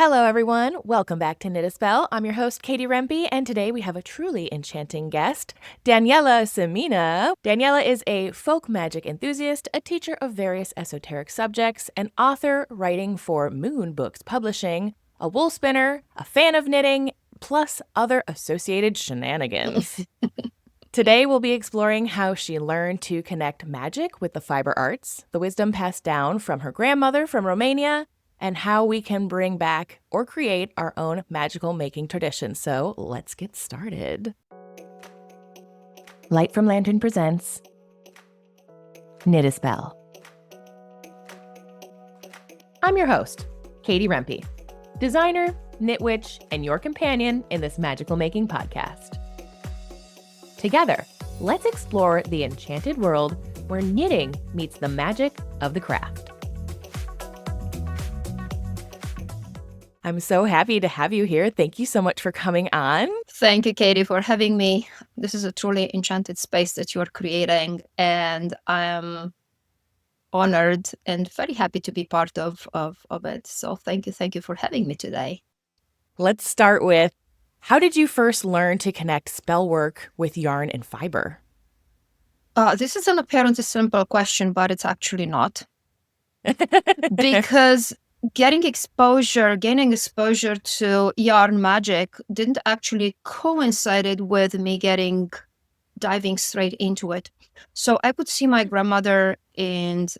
Hello, everyone. Welcome back to Knit a Spell. I'm your host, Katie Rempe, and today we have a truly enchanting guest, Daniela Simina. Daniela is a folk magic enthusiast, a teacher of various esoteric subjects, an author writing for Moon Books Publishing, a wool spinner, a fan of knitting, plus other associated shenanigans. Today, we'll be exploring how she learned to connect magic with the fiber arts, the wisdom passed down from her grandmother from Romania, and how we can bring back or create our own magical making tradition. So let's get started. Light from Lantern presents Knit a Spell. I'm your host, Katie Rempe, designer, knit witch, and your companion in this magical making podcast. Together, let's explore the enchanted world where knitting meets the magic of the craft. I'm so happy to have you here. Thank you so much for coming on. Thank you, Katie, for having me. This is a truly enchanted space that you are creating, and I am honored and very happy to be part of it. So thank you for having me today. Let's start with, how did you first learn to connect spell work with yarn and fiber? This is an apparently simple question, but it's actually not. Because gaining exposure to yarn magic didn't actually coincide with me diving straight into it. So I could see my grandmother and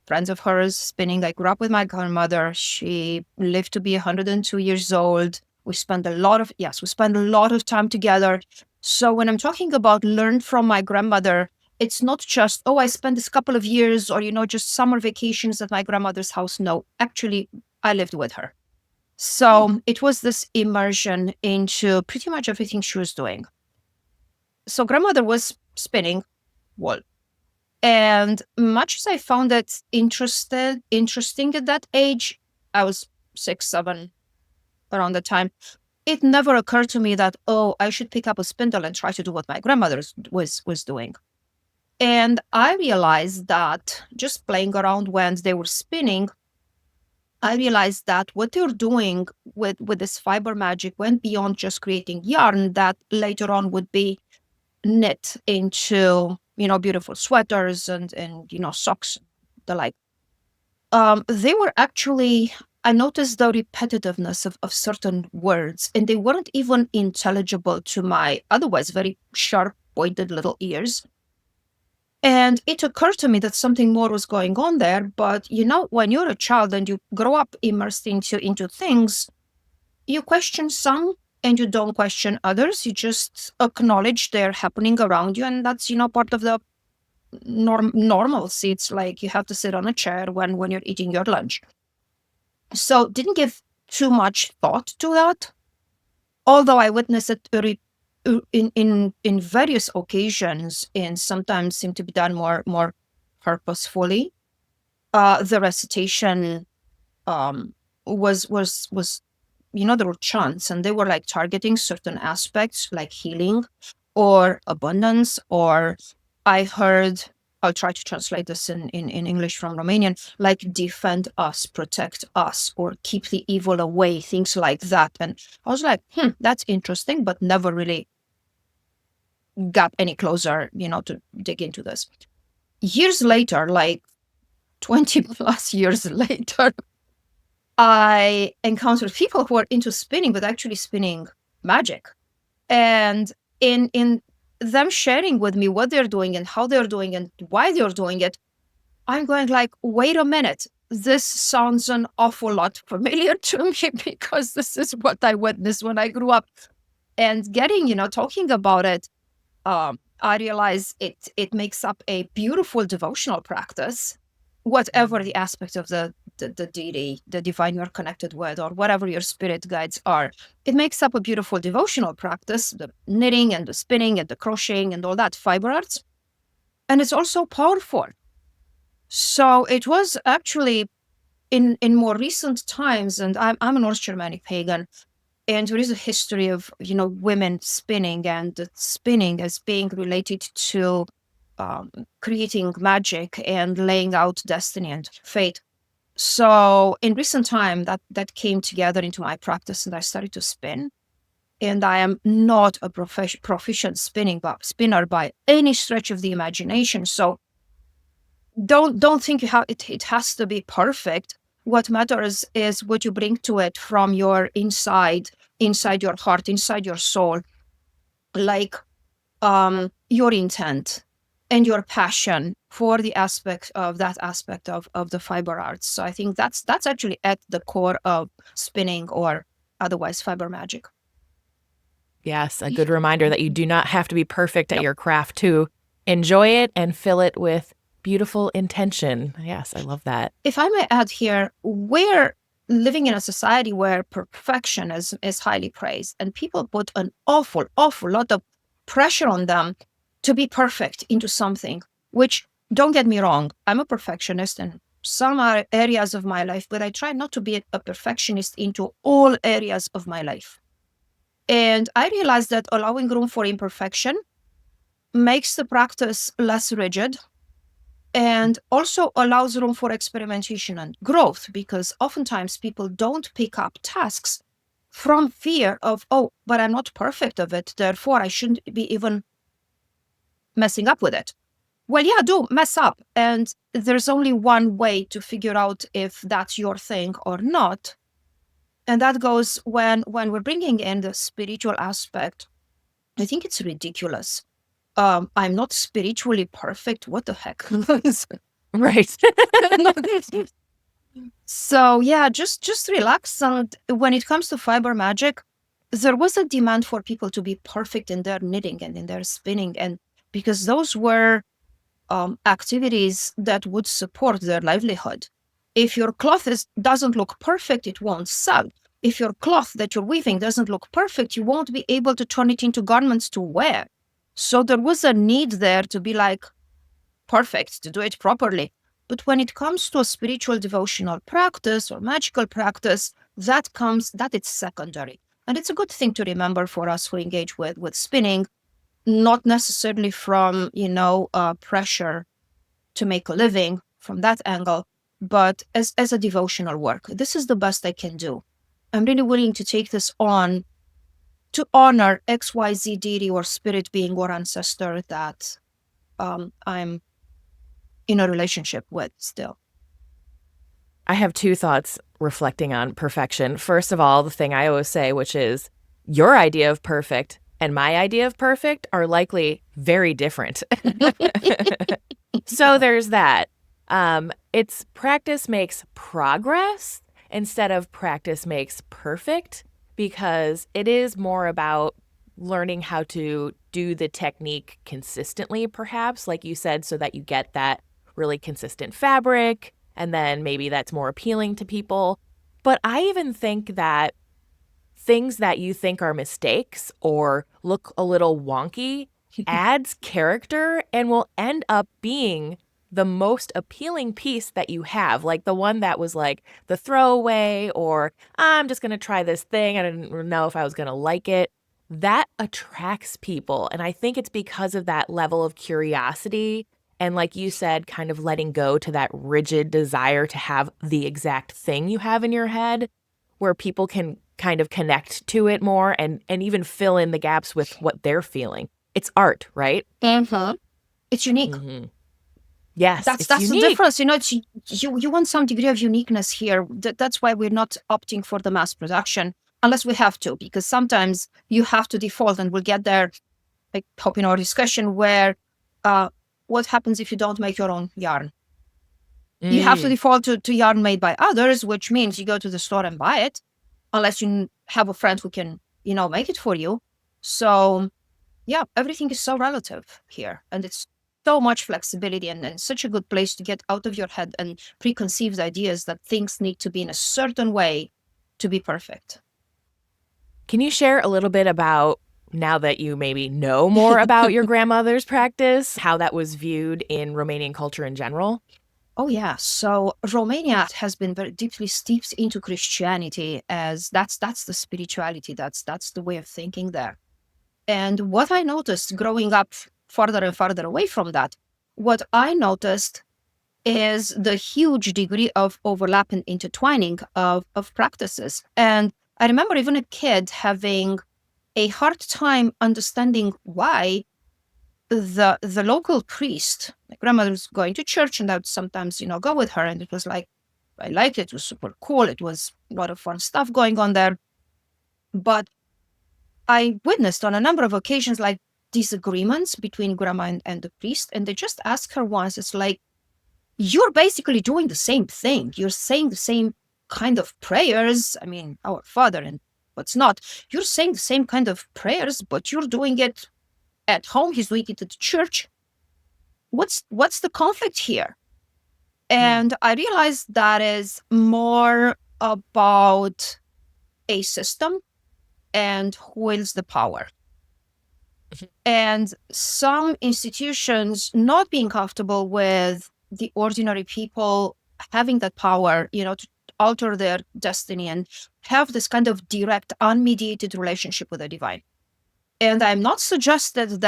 friends of hers spinning. I grew up with my grandmother. She lived to be 102 years old. We spent a lot of time together. So when I'm talking about learn from my grandmother, it's not just, I spent this couple of years or, just summer vacations at my grandmother's house. No, actually, I lived with her. So it was this immersion into pretty much everything she was doing. So grandmother was spinning wool. And much as I found it interesting at that age, I was 6, 7, around the time, it never occurred to me that, I should pick up a spindle and try to do what my grandmother was doing. And I realized that just playing around when they were spinning, I realized that what they were doing with this fiber magic went beyond just creating yarn that later on would be knit into, beautiful sweaters and socks, the like. They were actually, I noticed the repetitiveness of certain words, and they weren't even intelligible to my otherwise very sharp, pointed little ears. And it occurred to me that something more was going on there. But, when you're a child and you grow up immersed into things, you question some and you don't question others. You just acknowledge they're happening around you. And that's, part of the normalcy. It's like you have to sit on a chair when you're eating your lunch. So didn't give too much thought to that. Although I witnessed it in various occasions, and sometimes seem to be done more purposefully. The recitation was there were chants, and they were like targeting certain aspects like healing or abundance, or I heard, I'll try to translate this in English from Romanian, like defend us, protect us, or keep the evil away, things like that. And I was like, that's interesting, but never really got any closer, to dig into this. Years later, like 20 plus years later, I encountered people who are into spinning, but actually spinning magic. And in them sharing with me what they're doing and how they're doing and why they're doing it, I'm going like, wait a minute, this sounds an awful lot familiar to me because this is what I witnessed when I grew up. And getting, talking about it, I realize it makes up a beautiful devotional practice, whatever the aspect of the deity, the divine you're connected with, or whatever your spirit guides are. It makes up a beautiful devotional practice, the knitting and the spinning and the crocheting and all that, fiber arts. And it's also powerful. So it was actually in more recent times, and I'm a North Germanic pagan, and there is a history of, women spinning, and spinning as being related to creating magic and laying out destiny and fate. So in recent time, that came together into my practice, and I started to spin. And I am not a proficient spinner by any stretch of the imagination. So don't think it has to be perfect. What matters is what you bring to it from your inside your heart, inside your soul, like your intent and your passion for the aspect of the fiber arts. So I think that's actually at the core of spinning, or otherwise fiber magic. Yes, a good reminder that you do not have to be perfect at Yep. your craft to enjoy it and fill it with beautiful intention. Yes, I love that. If I may add here, we're living in a society where perfection is highly praised, and people put an awful lot of pressure on them to be perfect into something, which, don't get me wrong, I'm a perfectionist in some areas of my life, but I try not to be a perfectionist into all areas of my life. And I realized that allowing room for imperfection makes the practice less rigid, and also allows room for experimentation and growth, because oftentimes people don't pick up tasks from fear of, oh, but I'm not perfect of it, therefore I shouldn't be even messing up with it. Well, yeah, do mess up. And there's only one way to figure out if that's your thing or not. And that goes when we're bringing in the spiritual aspect. I think it's ridiculous. I'm not spiritually perfect. What the heck? Right. So yeah, just relax. And when it comes to fiber magic, there was a demand for people to be perfect in their knitting and in their spinning, and because those were activities that would support their livelihood. If your cloth doesn't look perfect, it won't sell. If your cloth that you're weaving doesn't look perfect, you won't be able to turn it into garments to wear. So there was a need there to be like perfect, to do it properly. But when it comes to a spiritual devotional practice or magical practice, that it's secondary. And it's a good thing to remember for us who engage with spinning, not necessarily from, pressure to make a living from that angle, but as a devotional work. This is the best I can do. I'm really willing to take this on to honor XYZ deity or spirit being or ancestor that I'm in a relationship with still. I have two thoughts reflecting on perfection. First of all, the thing I always say, which is your idea of perfect and my idea of perfect are likely very different. So there's that. It's practice makes progress instead of practice makes perfect, because it is more about learning how to do the technique consistently, perhaps, like you said, so that you get that really consistent fabric, and then maybe that's more appealing to people. But I even think that things that you think are mistakes or look a little wonky adds character and will end up being the most appealing piece that you have, like the one that was like the throwaway, or I'm just going to try this thing. I didn't know if I was going to like it. That attracts people. And I think it's because of that level of curiosity. And like you said, kind of letting go to that rigid desire to have the exact thing you have in your head, where people can kind of connect to it more and even fill in the gaps with what they're feeling. It's art, right? Mm-hmm. It's unique. Mm-hmm. Yes, That's it's the unique. difference. It's you want some degree of uniqueness here. That's why we're not opting for the mass production unless we have to, because sometimes you have to default, and we'll get there. I hope in our discussion where what happens if you don't make your own yarn? You have to default to yarn made by others, which means you go to the store and buy it, unless you have a friend who can, make it for you. So yeah, everything is so relative here, and it's so much flexibility, and such a good place to get out of your head and preconceived ideas that things need to be in a certain way to be perfect. Can you share a little bit about, now that you maybe know more about your grandmother's practice, how that was viewed in Romanian culture in general? Oh yeah, so Romania has been very deeply steeped into Christianity, as that's the spirituality, that's the way of thinking there. And what I noticed growing up farther and farther away from that, what I noticed is the huge degree of overlap and intertwining of practices. And I remember even a kid having a hard time understanding why the local priest, my grandmother was going to church, and I would sometimes, go with her. And it was like, I liked it. It was super cool. It was a lot of fun stuff going on there. But I witnessed on a number of occasions, like, disagreements between grandma and the priest. And they just asked her once, it's like, you're basically doing the same thing. You're saying the same kind of prayers. I mean, our Father and what's not. You're saying the same kind of prayers, but you're doing it at home. He's doing it at the church. What's the conflict here? And I realized that is more about a system and who wields the power. And some institutions not being comfortable with the ordinary people having that power, to alter their destiny and have this kind of direct, unmediated relationship with the divine. And I'm not suggesting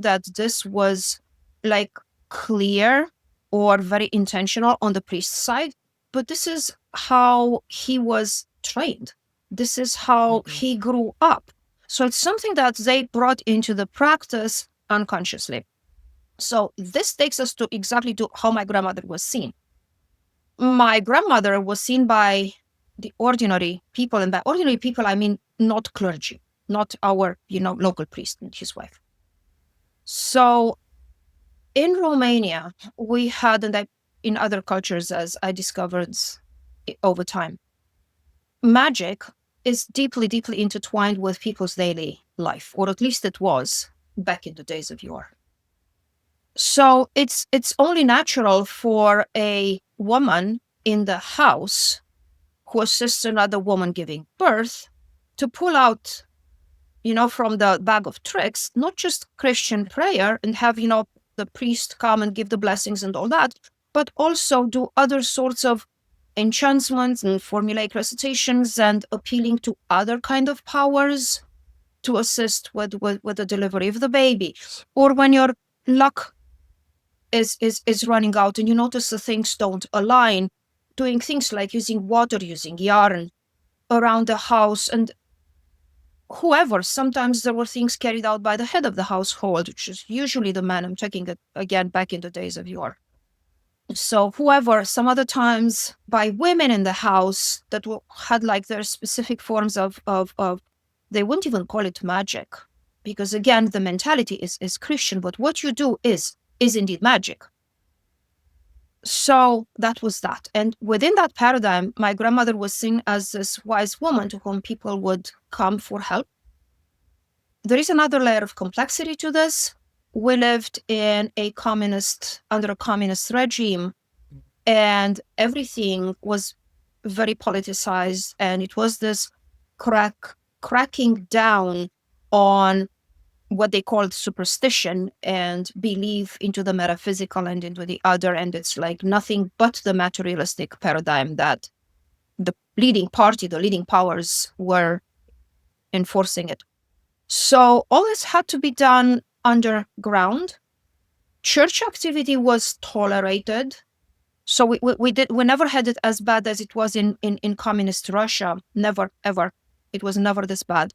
that this was like clear or very intentional on the priest's side, but this is how he was trained. This is how he grew up. So it's something that they brought into the practice unconsciously. So this takes us to exactly to how my grandmother was seen. My grandmother was seen by the ordinary people, and by ordinary people, I mean not clergy, not our, local priest and his wife. So in Romania, we had, and in other cultures, as I discovered over time, magic is deeply, deeply intertwined with people's daily life, or at least it was back in the days of yore. So it's only natural for a woman in the house who assists another woman giving birth to pull out, from the bag of tricks, not just Christian prayer and have, the priest come and give the blessings and all that, but also do other sorts of enchantments and formulaic recitations and appealing to other kind of powers to assist with the delivery of the baby. Or when your luck is running out and you notice the things don't align, doing things like using water, using yarn around the house, and whoever. Sometimes there were things carried out by the head of the household, which is usually the man. I'm checking it again back in the days of yore. So whoever, some other times by women in the house that had like their specific forms of they wouldn't even call it magic, because again, the mentality is Christian, but what you do is indeed magic. So that was that. And within that paradigm, my grandmother was seen as this wise woman to whom people would come for help. There is another layer of complexity to this. We lived under a communist regime, and everything was very politicized, and it was this cracking down on what they called superstition and belief into the metaphysical and into the other. And it's like nothing but the materialistic paradigm that the leading party, the leading powers were enforcing it. So all this had to be done underground. Church activity was tolerated. So we never had it as bad as it was in communist Russia. Never, ever. It was never this bad.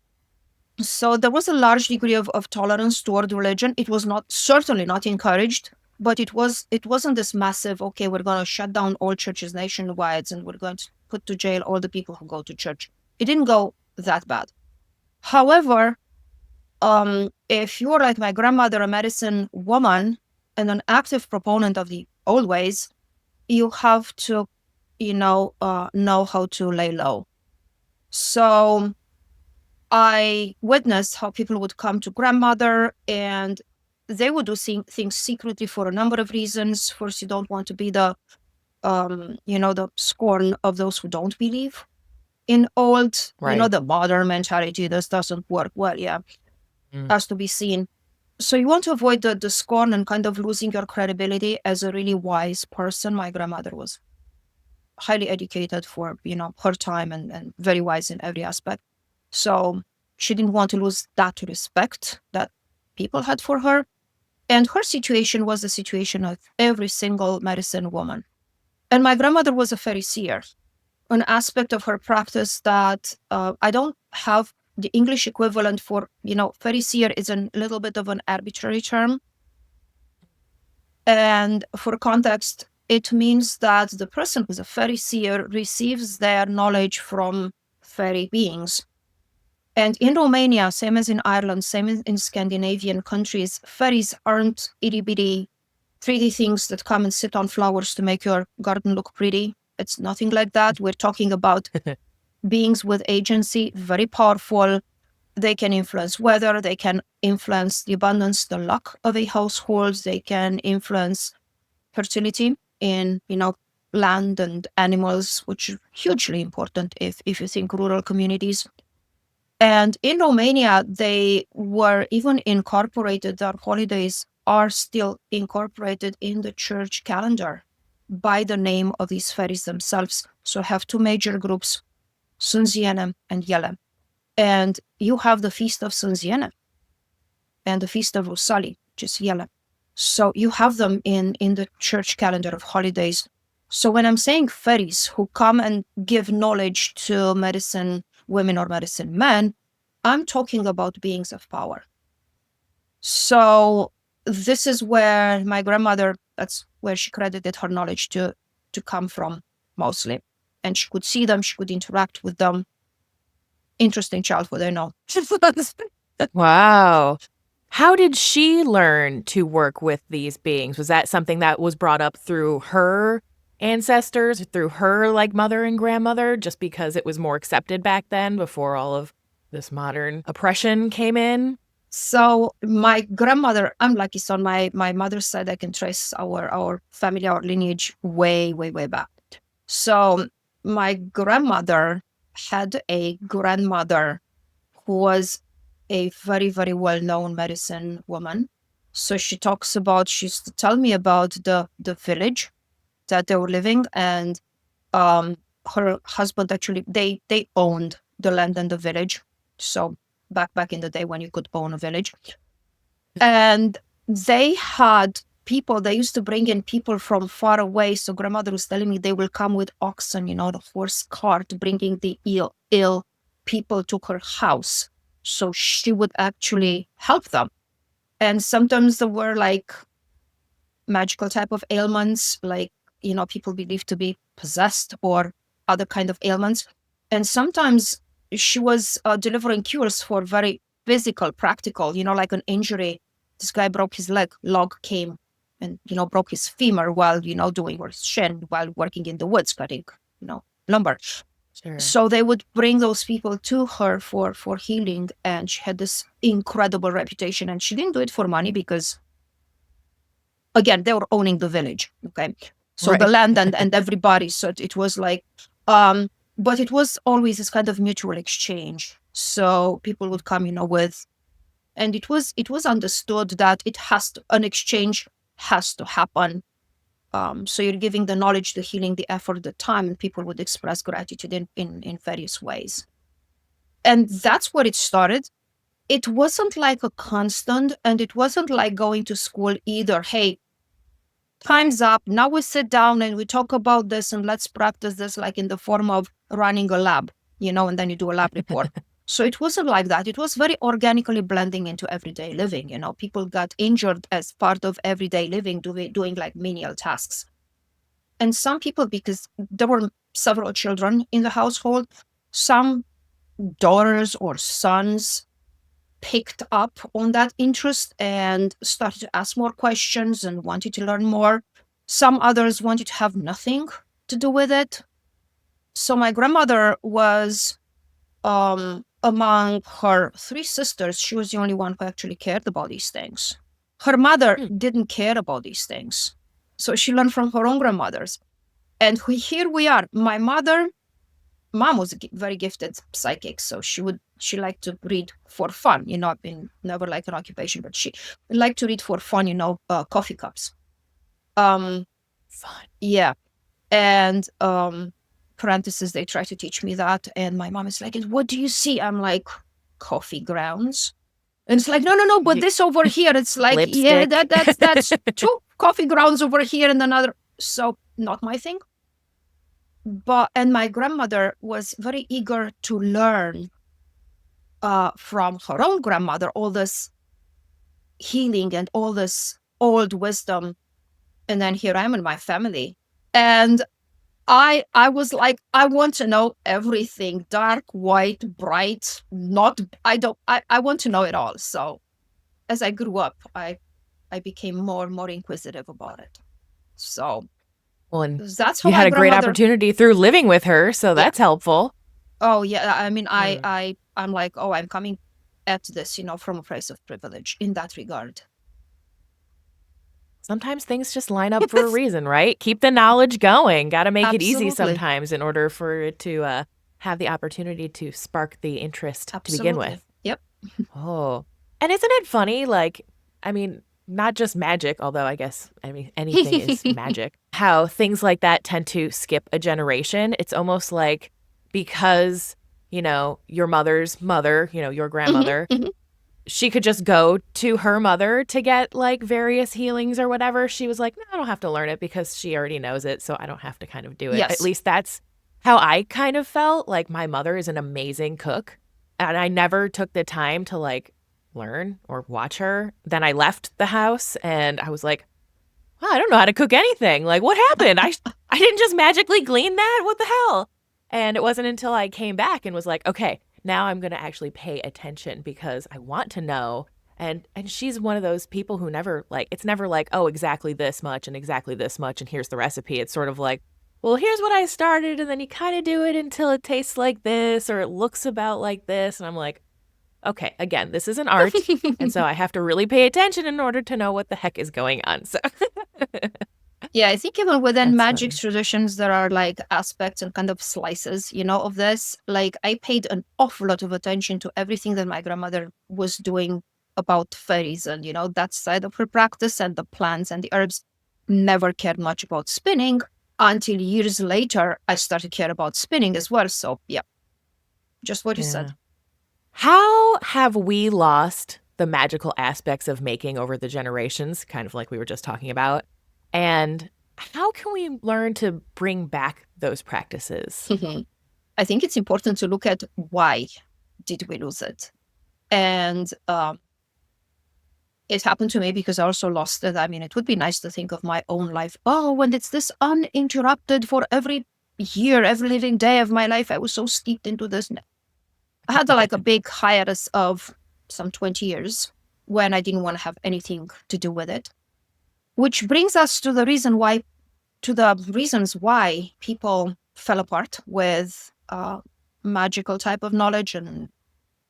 So there was a large degree of tolerance toward religion. It was certainly not encouraged, but it wasn't this massive, okay, we're going to shut down all churches nationwide and we're going to put to jail all the people who go to church. It didn't go that bad. However, if you're like my grandmother, a medicine woman and an active proponent of the old ways, you have to, know how to lay low. So I witnessed how people would come to grandmother and they would do things secretly for a number of reasons. First, you don't want to be the scorn of those who don't believe in old, Right. the modern mentality. This doesn't work well. Yeah, has to be seen. So you want to avoid the scorn and kind of losing your credibility as a really wise person. My grandmother was highly educated for, her time and very wise in every aspect. So she didn't want to lose that respect that people had for her. And her situation was the situation of every single medicine woman. And my grandmother was a fairy seer, an aspect of her practice that I don't have the English equivalent for. Fairy seer is a little bit of an arbitrary term. And for context, it means that the person who's a fairy seer receives their knowledge from fairy beings. And in Romania, same as in Ireland, same in Scandinavian countries, fairies aren't itty bitty 3D things that come and sit on flowers to make your garden look pretty. It's nothing like that. We're talking about beings with agency, very powerful. They can influence weather. They can influence the abundance, the luck of a household. They can influence fertility in, land and animals, which is hugely important if you think rural communities. And in Romania, they were even incorporated, their holidays are still incorporated in the church calendar by the name of these fairies themselves. So I have two major groups, Sunziene and Yele. And you have the feast of Sunziene and the feast of Rusali, which is Yele. So you have them in the church calendar of holidays. So when I'm saying fairies who come and give knowledge to medicine women or medicine men, I'm talking about beings of power. So this is where my grandmother, that's where she credited her knowledge to come from mostly. And she could see them, she could interact with them. Interesting childhood, I know. Wow. How did she learn to work with these beings? Was that something that was brought up through her ancestors, through her mother and grandmother, just because it was more accepted back then before all of this modern oppression came in? So my grandmother, I'm lucky son, my mother's side, I can trace our family, our lineage way, way, way back. So my grandmother had a grandmother who was a very, very well-known medicine woman. So she used to tell me about the village that they were living, and her husband actually, they owned the land and the village. So back in the day when you could own a village. And they had people, they used to bring in people from far away. So grandmother was telling me they will come with oxen, the horse cart, bringing the ill people to her house. So she would actually help them. And sometimes there were magical type of ailments, people believed to be possessed or other kind of ailments. And sometimes she was delivering cures for very physical, practical, like an injury. This guy broke his leg, log came and, broke his femur while, doing or shin while working in the woods, cutting, lumber. Sure. So they would bring those people to her for healing. And she had this incredible reputation. And she didn't do it for money because, again, they were owning the village. Okay. So Right. the land and everybody. So it was but it was always this kind of mutual exchange. So people would come, and it was understood that an exchange has to happen. So you're giving the knowledge, the healing, the effort, the time, and people would express gratitude in various ways. And that's where it started. It wasn't like a constant, and it wasn't like going to school either. Hey, time's up. Now we sit down and we talk about this and let's practice this in the form of running a lab, and then you do a lab report. So it wasn't like that. It was very organically blending into everyday living. People got injured as part of everyday living, doing menial tasks. And some people, because there were several children in the household, some daughters or sons picked up on that interest and started to ask more questions and wanted to learn more. Some others wanted to have nothing to do with it. So my grandmother was, among her three sisters, she was the only one who actually cared about these things. Her mother didn't care about these things. So she learned from her own grandmothers. And here we are. My mom was a very gifted psychic, so she liked to read for fun. I've been never an occupation, but she liked to read for fun. Coffee cups. Fun. Yeah, and parentheses. They try to teach me that, and my mom is like, "And what do you see?" I'm like, "Coffee grounds." And it's like, no, but this over here, it's like, yeah, Lipstick. that's 2 coffee grounds over here and another. So not my thing. And my grandmother was very eager to learn from her own grandmother all this healing and all this old wisdom. And then here I am in my family. And I was like, I want to know everything, dark, white, bright, not, I want to know it all. So as I grew up, I became more and more inquisitive about it. So Well, and that's how you my had a great grandmother. opportunity through living with her, so that's helpful. Oh yeah, I mean, I'm like, oh, I'm coming at this, from a place of privilege in that regard. Sometimes things just line up for a reason, right? Keep the knowledge going. Got to make it easy Absolutely. sometimes in order for it to have the opportunity to spark the interest to begin with. Yep. Oh, and isn't it funny? Like, I mean, not just magic, although I guess, anything is magic. How things like that tend to skip a generation. It's almost like because, your mother's mother, your grandmother, she could just go to her mother to get like various healings or whatever. She was like, no, I don't have to learn it because she already knows it. So I don't have to kind of do it. Yes. At least that's how I kind of felt. Like my mother is an amazing cook and I never took the time to like learn or watch her. Then I left the house and I was like, well, I don't know how to cook anything. Like what happened? I didn't just magically glean that. What the hell? And it wasn't until I came back and was like, okay, now I'm going to actually pay attention because I want to know. And she's one of those people who never it's never like, oh, exactly this much and here's the recipe. It's sort of like, well, here's what I started. And then you kind of do it until it tastes like this or it looks about like this. And I'm like, okay, again, this is an art. And so I have to really pay attention in order to know what the heck is going on. So yeah, I think even within That's magic funny. traditions, there are like aspects and kind of slices, of this. Like I paid an awful lot of attention to everything that my grandmother was doing about fairies and, that side of her practice and the plants and the herbs. Never cared much about spinning until years later, I started to care about spinning as well. So yeah, just what you said. How have we lost the magical aspects of making over the generations, kind of like we were just talking about? And how can we learn to bring back those practices? I think it's important to look at why did we lose it? And it happened to me because I also lost it. I mean, it would be nice to think of my own life. Oh, when it's this uninterrupted for every year, every living day of my life, I was so steeped into this. I had like a big hiatus of some 20 years when I didn't want to have anything to do with it. Which brings us to the reasons why people fell apart with magical type of knowledge and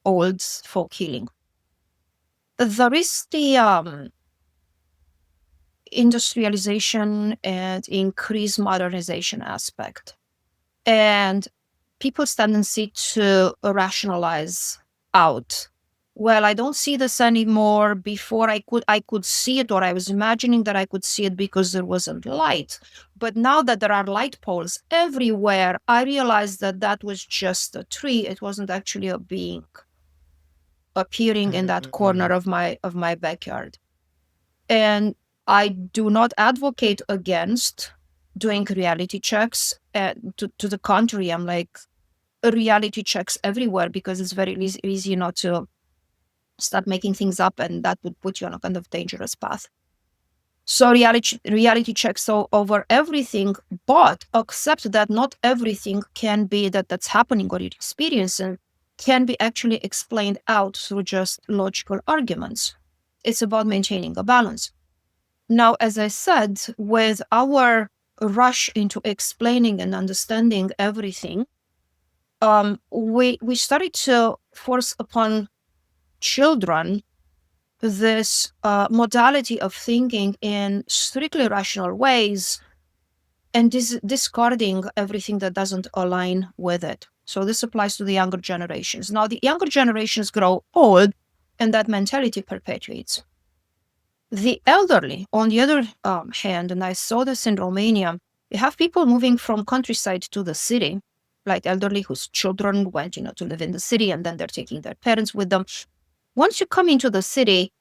old folk healing. There is the industrialization and increased modernization aspect, and people's tendency to rationalize out. Well, I don't see this anymore. Before I could see it, or I was imagining that I could see it because there wasn't light. But now that there are light poles everywhere, I realized that was just a tree. It wasn't actually a being appearing in that corner of my backyard. And I do not advocate against doing reality checks. To the contrary, I'm like, reality checks everywhere because it's very easy not to start making things up, and that would put you on a kind of dangerous path. So reality checks over everything, but accept that not everything can be that's happening or you're experiencing can be actually explained out through just logical arguments. It's about maintaining a balance. Now, as I said, with our rush into explaining and understanding everything, we started to force upon children this modality of thinking in strictly rational ways and discarding everything that doesn't align with it. So this applies to the younger generations. Now, the younger generations grow old and that mentality perpetuates. The elderly, on the other hand, and I saw this in Romania, you have people moving from countryside to the city, like elderly whose children went, to live in the city, and then they're taking their parents with them. once you come into the city,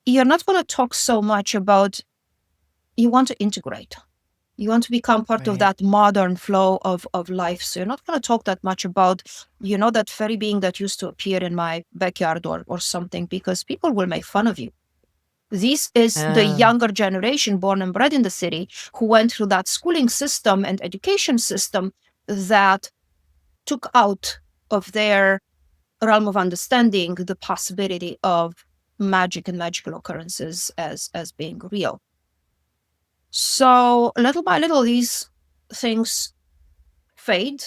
you're not going to talk so much about, you want to integrate. You want to become part of Right. that modern flow of life. So you're not going to talk that much about, that fairy being that used to appear in my backyard or something, because people will make fun of you. This is the Oh. younger generation born and bred in the city who went through that schooling system and education system that took out of their realm of understanding the possibility of magic and magical occurrences as being real. So little by little, these things fade,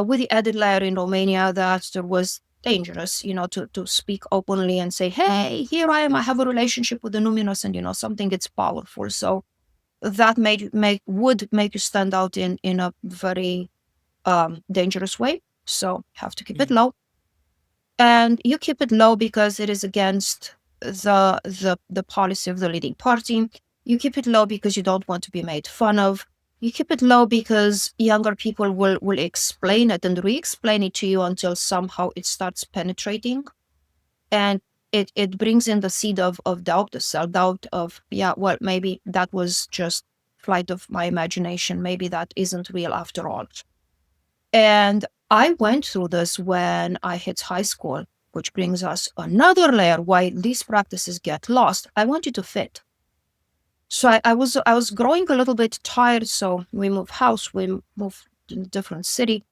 with the added layer in Romania that there was dangerous, to speak openly and say, hey, here I am, I have a relationship with the numinous, and something that's powerful. So that would make you stand out in a very dangerous way. So have to keep it low. And you keep it low because it is against the policy of the leading party. You keep it low because you don't want to be made fun of. You keep it low because younger people will explain it and re-explain it to you until somehow it starts penetrating. And it brings in the seed of doubt, the self-doubt of, well, maybe that was just flight of my imagination. Maybe that isn't real after all. And I went through this when I hit high school, which brings us another layer why these practices get lost. I wanted to fit. So I was growing a little bit tired. So we moved house, we moved to a different city.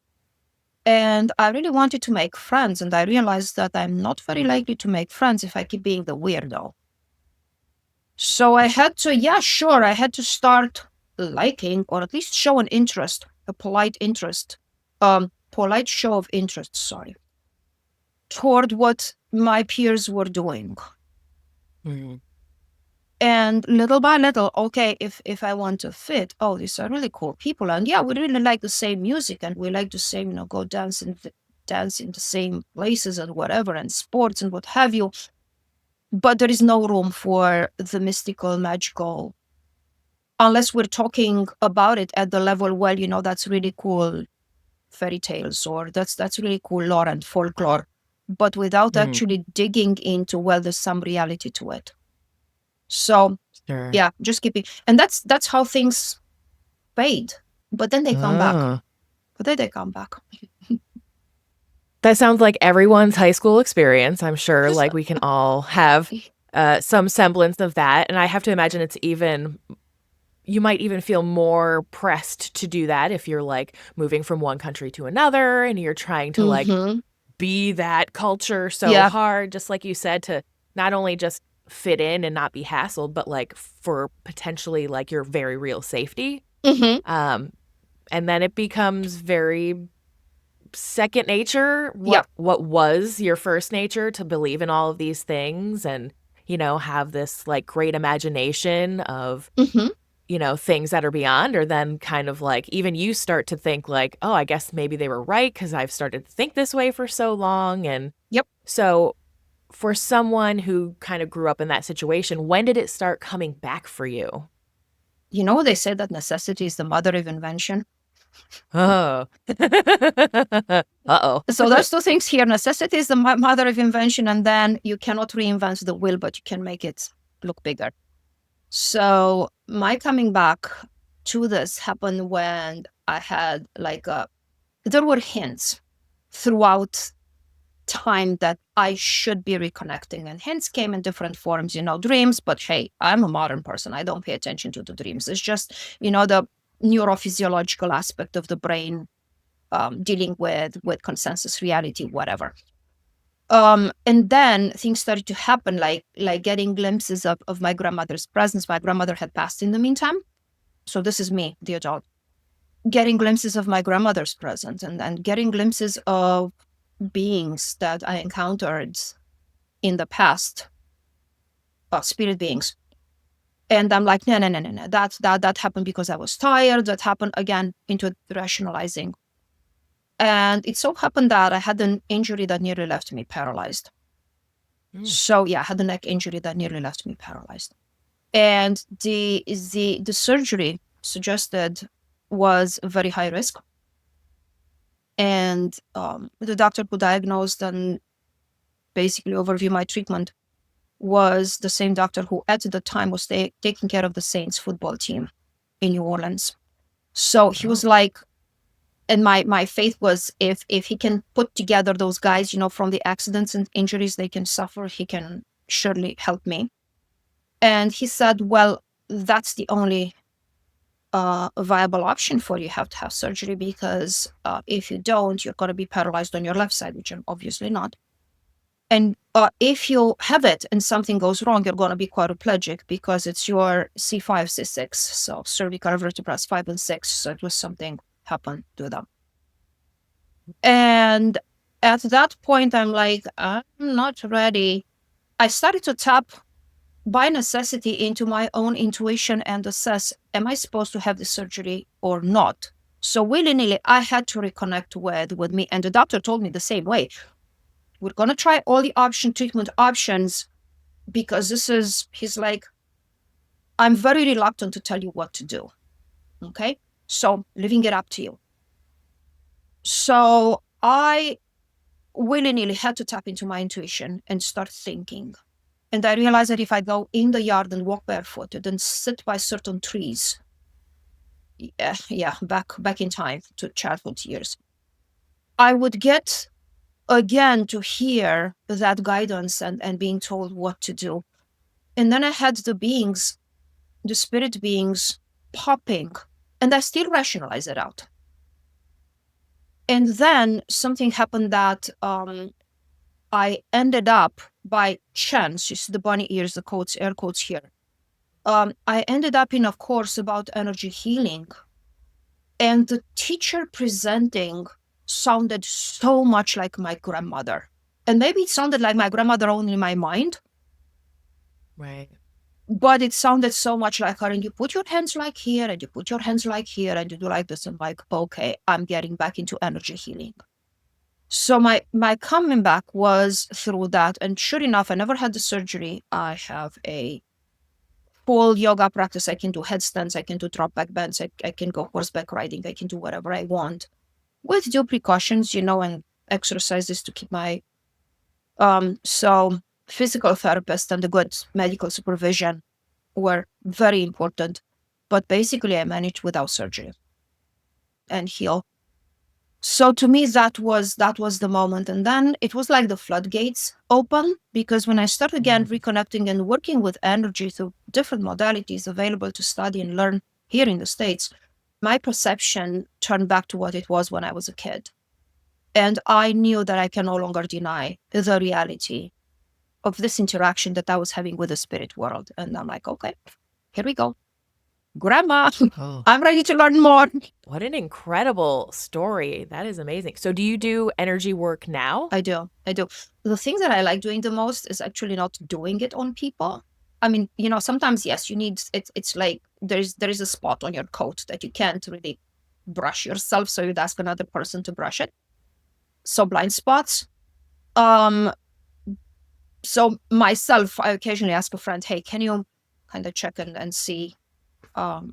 And I really wanted to make friends. And I realized that I'm not very likely to make friends if I keep being the weirdo. So I had to, I had to start liking, or at least show an interest, a polite interest, polite show of interest, toward what my peers were doing. Mm-hmm. And little by little, okay, if I want to fit, these are really cool people. And we really like the same music, and we like the same, go dance in the same places and whatever, and sports and what have you. But there is no room for the mystical, magical, unless we're talking about it at the level, well, that's really cool fairy tales, or that's really cool lore and folklore, but without actually digging into, well, there's some reality to it. So Sure. just keep it. And that's how things fade. But then they come back. That sounds like everyone's high school experience. I'm sure like we can all have some semblance of that. And I have to imagine you might even feel more pressed to do that if you're like moving from one country to another and you're trying to like be that culture so hard, just like you said, to not only just fit in and not be hassled, but like for potentially like your very real safety. And then it becomes very second nature, what was your first nature, to believe in all of these things and, have this like great imagination of, things that are beyond, or then kind of like even you start to think like, oh, I guess maybe they were right because I've started to think this way for so long. And so for someone who kind of grew up in that situation, when did it start coming back for you? They say that necessity is the mother of invention. Oh. Uh-oh. So there's two things here. Necessity is the mother of invention, and then you cannot reinvent the wheel, but you can make it look bigger. So my coming back to this happened when I had there were hints throughout time that I should be reconnecting, and hints came in different forms, dreams. But hey, I'm a modern person. I don't pay attention to the dreams. It's just, the neurophysiological aspect of the brain dealing with consensus reality, whatever. And then things started to happen, like getting glimpses of my grandmother's presence. My grandmother had passed in the meantime. So this is me, the adult, getting glimpses of my grandmother's presence, and getting glimpses of beings that I encountered in the past, spirit beings. And I'm like, no. That happened because I was tired. That happened again into rationalizing. And it so happened that I had an injury that nearly left me paralyzed. So I had a neck injury that nearly left me paralyzed. And the surgery suggested was very high risk. And the doctor who diagnosed and basically overview my treatment, was the same doctor who at the time was taking care of the Saints football team in New Orleans. So he was like, and my faith was, if he can put together those guys, from the accidents and injuries they can suffer, he can surely help me. And he said, well, that's the only viable option for you. You have to have surgery, because if you don't, you're going to be paralyzed on your left side, which I'm obviously not. And if you have it and something goes wrong, you're going to be quadriplegic, because it's your C5, C6, so cervical vertebrae 5 and 6. So it was something happened to them. And at that point, I'm like, I'm not ready. I started to tap by necessity into my own intuition and assess, am I supposed to have the surgery or not? So willy-nilly, I had to reconnect with me. And the doctor told me the same way. We're going to try all the treatment options, because he's like, I'm very reluctant to tell you what to do. Okay. So leaving it up to you. So I willy-nilly had to tap into my intuition and start thinking. And I realized that if I go in the yard and walk barefooted and sit by certain trees, back in time to childhood years, I would get again to hear that guidance and being told what to do. And then I had the spirit beings popping, and I still rationalize it out. And then something happened that I ended up by chance, you see the bunny ears, the quotes, air quotes here. I ended up in a course about energy healing. And the teacher presenting sounded so much like my grandmother. And maybe it sounded like my grandmother only in my mind. Right. But it sounded so much like her. And you put your hands like here, and you put your hands like here, and you do like this. And like, okay, I'm getting back into energy healing. So my coming back was through that. And sure enough, I never had the surgery. I have a full yoga practice. I can do headstands. I can do drop back bends. I can go horseback riding. I can do whatever I want with due precautions, and exercises to keep my, so physical therapist and the good medical supervision were very important. But basically I managed without surgery and heal. So to me, that was the moment. And then it was like the floodgates open, because when I started again reconnecting and working with energy through different modalities available to study and learn here in the States, my perception turned back to what it was when I was a kid. And I knew that I can no longer deny the reality of this interaction that I was having with the spirit world. And I'm like, okay, here we go. Grandma, I'm ready to learn more. What an incredible story. That is amazing. So do you do energy work now? I do. The thing that I like doing the most is actually not doing it on people. I mean, sometimes, yes, you need, it's like there is a spot on your coat that you can't really brush yourself. So you'd ask another person to brush it. So blind spots. So myself, I occasionally ask a friend, hey, can you kind of check and see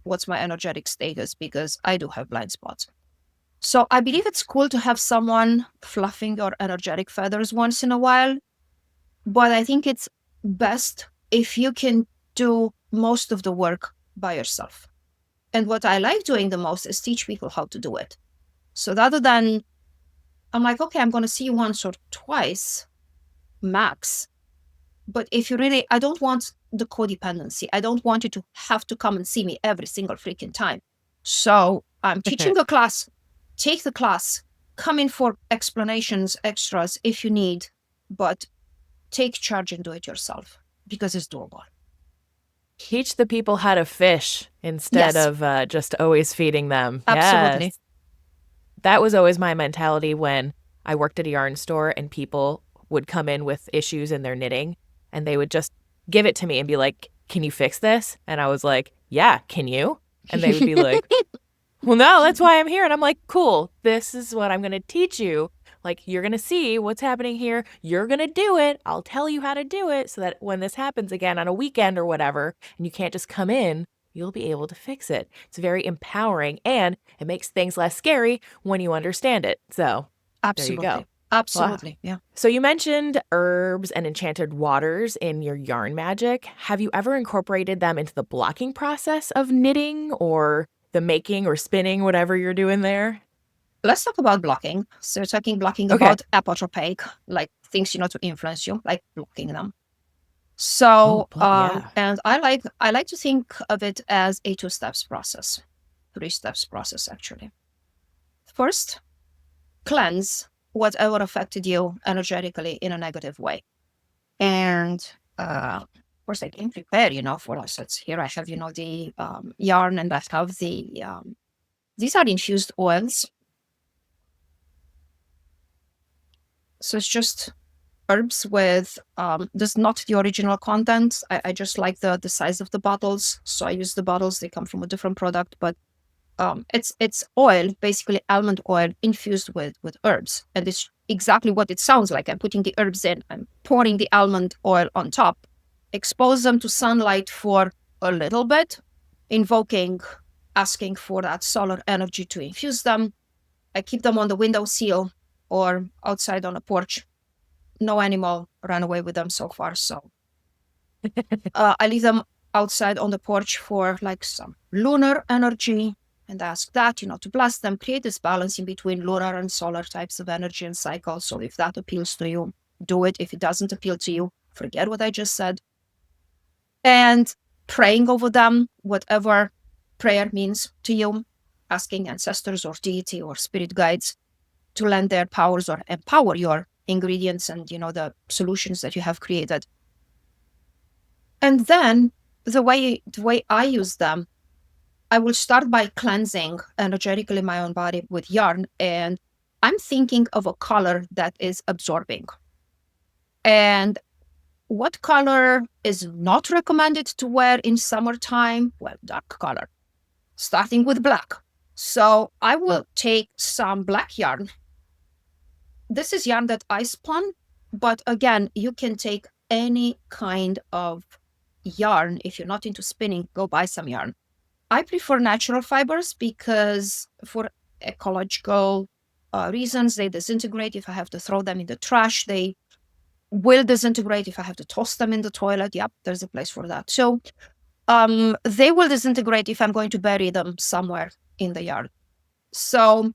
what's my energetic status, because I do have blind spots. So I believe it's cool to have someone fluffing your energetic feathers once in a while, but I think it's best if you can do most of the work by yourself. And what I like doing the most is teach people how to do it. So rather than, I'm like, okay, I'm going to see you once or twice max. But if you really, I don't want the codependency. I don't want you to have to come and see me every single freaking time. So I'm teaching a class, take the class, come in for explanations, extras if you need, but take charge and do it yourself, because it's doable. Teach the people how to fish instead of just always feeding them. Absolutely. Yes. That was always my mentality when I worked at a yarn store and people would come in with issues in their knitting and they would just give it to me and be like, can you fix this? And I was like, yeah, can you? And they would be like, well, no, that's why I'm here. And I'm like, cool, this is what I'm going to teach you. Like, you're going to see what's happening here. You're going to do it. I'll tell you how to do it so that when this happens again on a weekend or whatever, and you can't just come in, you'll be able to fix it. It's very empowering and it makes things less scary when you understand it. So absolutely. there you go. Absolutely. Yeah. So you mentioned herbs and enchanted waters in your yarn magic. Have you ever incorporated them into the blocking process of knitting or the making or spinning, whatever you're doing there? Let's talk about blocking. So we're talking blocking Okay. about apotropic, like things, to influence you, like blocking them. Oh, So, yeah. and I like to think of it as a 2 steps process, 3 steps process, actually. First, cleanse whatever affected you energetically in a negative way. And of course, I can prepare, for us. Here I have, the yarn, and I have these are infused oils. So it's just herbs with, there's not the original content. I just like the size of the bottles. So I use the bottles. They come from a different product, but it's oil, basically almond oil infused with herbs. And it's exactly what it sounds like. I'm putting the herbs in, I'm pouring the almond oil on top, expose them to sunlight for a little bit, asking for that solar energy to infuse them. I keep them on the windowsill or outside on a porch. No animal ran away with them so far. So I leave them outside on the porch for like some lunar energy and ask that, to bless them, create this balance in between lunar and solar types of energy and cycles. So if that appeals to you, do it. If it doesn't appeal to you, forget what I just said. And praying over them, whatever prayer means to you, asking ancestors or deity or spirit guides to lend their powers or empower your ingredients and, the solutions that you have created. And then the way I use them, I will start by cleansing energetically my own body with yarn. And I'm thinking of a color that is absorbing. And what color is not recommended to wear in summertime? Well, dark color, starting with black. So I will take some black yarn. This is yarn that I spun, but again, you can take any kind of yarn. If you're not into spinning, go buy some yarn. I prefer natural fibers because for ecological reasons, they disintegrate. If I have to throw them in the trash, they will disintegrate. If I have to toss them in the toilet, yep, there's a place for that. So they will disintegrate if I'm going to bury them somewhere in the yard. So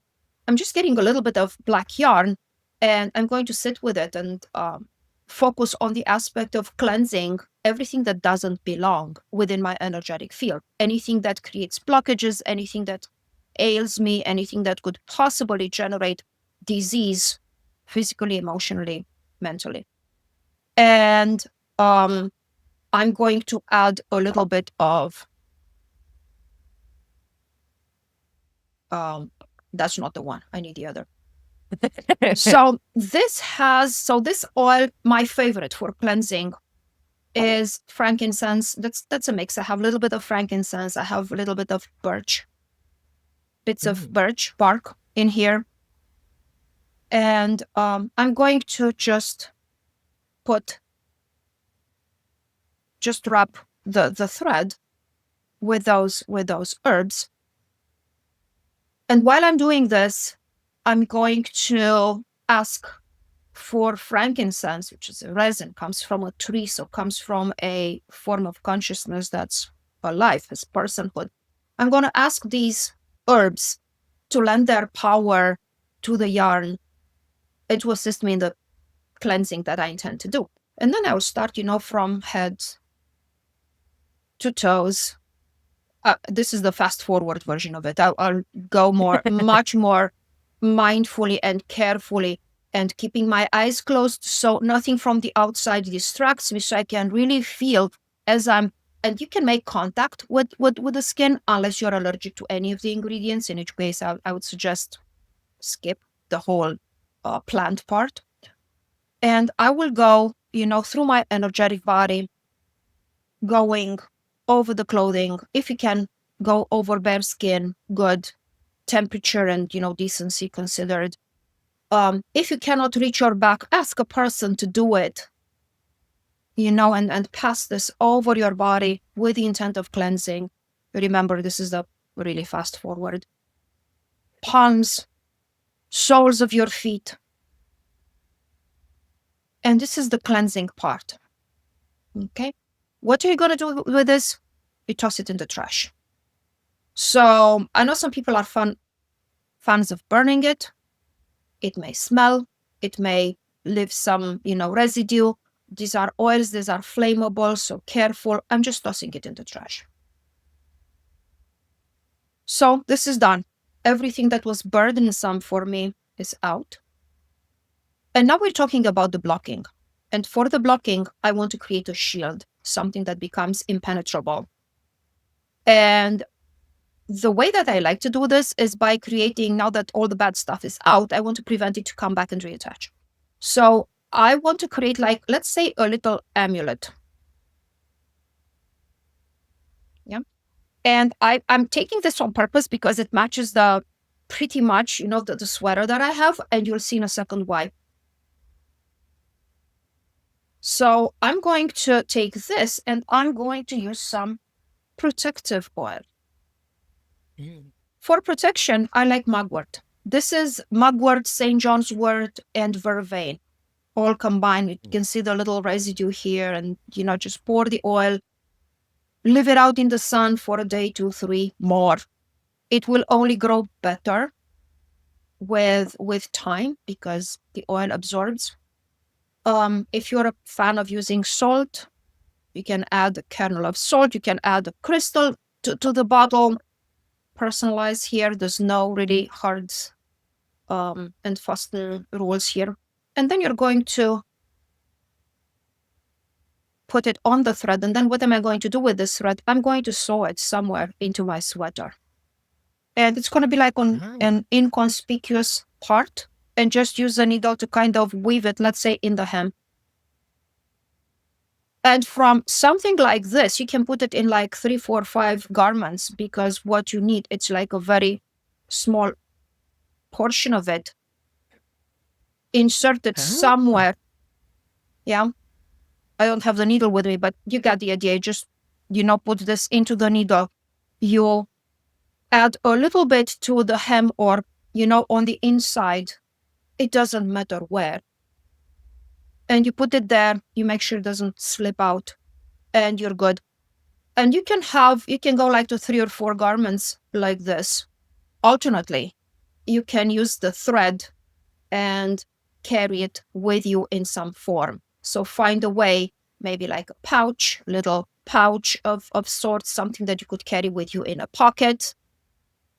I'm just getting a little bit of black yarn and I'm going to sit with it and focus on the aspect of cleansing everything that doesn't belong within my energetic field. Anything that creates blockages, anything that ails me, anything that could possibly generate disease physically, emotionally, mentally. And I'm going to add a little bit of, that's not the one, I need the other. So this oil, my favorite for cleansing is frankincense. That's a mix. I have a little bit of frankincense. I have a little bit of bits of birch bark in here. And I'm going to just wrap the thread with those herbs. And while I'm doing this, I'm going to ask for frankincense, which is a resin, comes from a tree, so comes from a form of consciousness that's alive, as personhood. I'm going to ask these herbs to lend their power to the yarn and to assist me in the cleansing that I intend to do. And then I'll start, from head to toes. This is the fast forward version of it. I'll go much more mindfully and carefully and keeping my eyes closed so nothing from the outside distracts me, so I can really feel and you can make contact with the skin unless you're allergic to any of the ingredients, in which case I would suggest skip the whole plant part. And I will go, through my energetic body, going over the clothing. If you can go over bare skin, good. Temperature and, decency considered. If you cannot reach your back, ask a person to do it, and pass this over your body with the intent of cleansing. Remember, this is the really fast forward. Palms, soles of your feet, And this is the cleansing part. Okay. What are you going to do with this? You toss it in the trash. So I know some people are fans of burning it. It may smell. It may leave some, residue. These are oils. These are flammable. So careful. I'm just tossing it in the trash. So this is done. Everything that was burdensome for me is out. And now we're talking about the blocking. And for the blocking, I want to create a shield, something that becomes impenetrable. And the way that I like to do this is by creating, now that all the bad stuff is out, I want to prevent it to come back and reattach. So I want to create, like, let's say a little amulet. Yeah. And I'm taking this on purpose because it matches pretty much, the sweater that I have, and you'll see in a second why. So I'm going to take this and I'm going to use some protective oil. For protection, I like mugwort. This is mugwort, St. John's wort, and vervain, all combined. You can see the little residue here, and just pour the oil, leave it out in the sun for a day, 2, 3 more. It will only grow better with time because the oil absorbs. If you're a fan of using salt, you can add a kernel of salt. You can add a crystal to the bottle. Personalize here. There's no really hard and fast rules here. And then you're going to put it on the thread. And then what am I going to do with this thread? I'm going to sew it somewhere into my sweater. And it's going to be like on an inconspicuous part, and just use the needle to kind of weave it, let's say, in the hem. And from something like this, you can put it in like 3, 4, 5 garments, because what you need, it's like a very small portion of it inserted somewhere. Yeah. I don't have the needle with me, but you got the idea. Just, put this into the needle. You add a little bit to the hem or, on the inside. It doesn't matter where. And you put it there. You make sure it doesn't slip out, and you're good. And you can go like to 3 or 4 garments like this. Alternately, you can use the thread and carry it with you in some form. So find a way, maybe like a pouch, little pouch of sorts, something that you could carry with you in a pocket.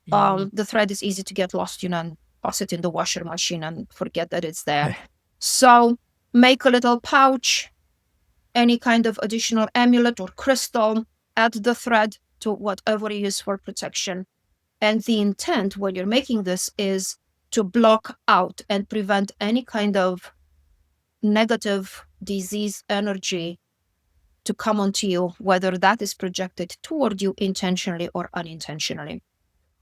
The thread is easy to get lost, and toss it in the washer machine and forget that it's there. So make a little pouch, any kind of additional amulet or crystal, add the thread to whatever you use for protection. And the intent when you're making this is to block out and prevent any kind of negative disease energy to come onto you, whether that is projected toward you intentionally or unintentionally.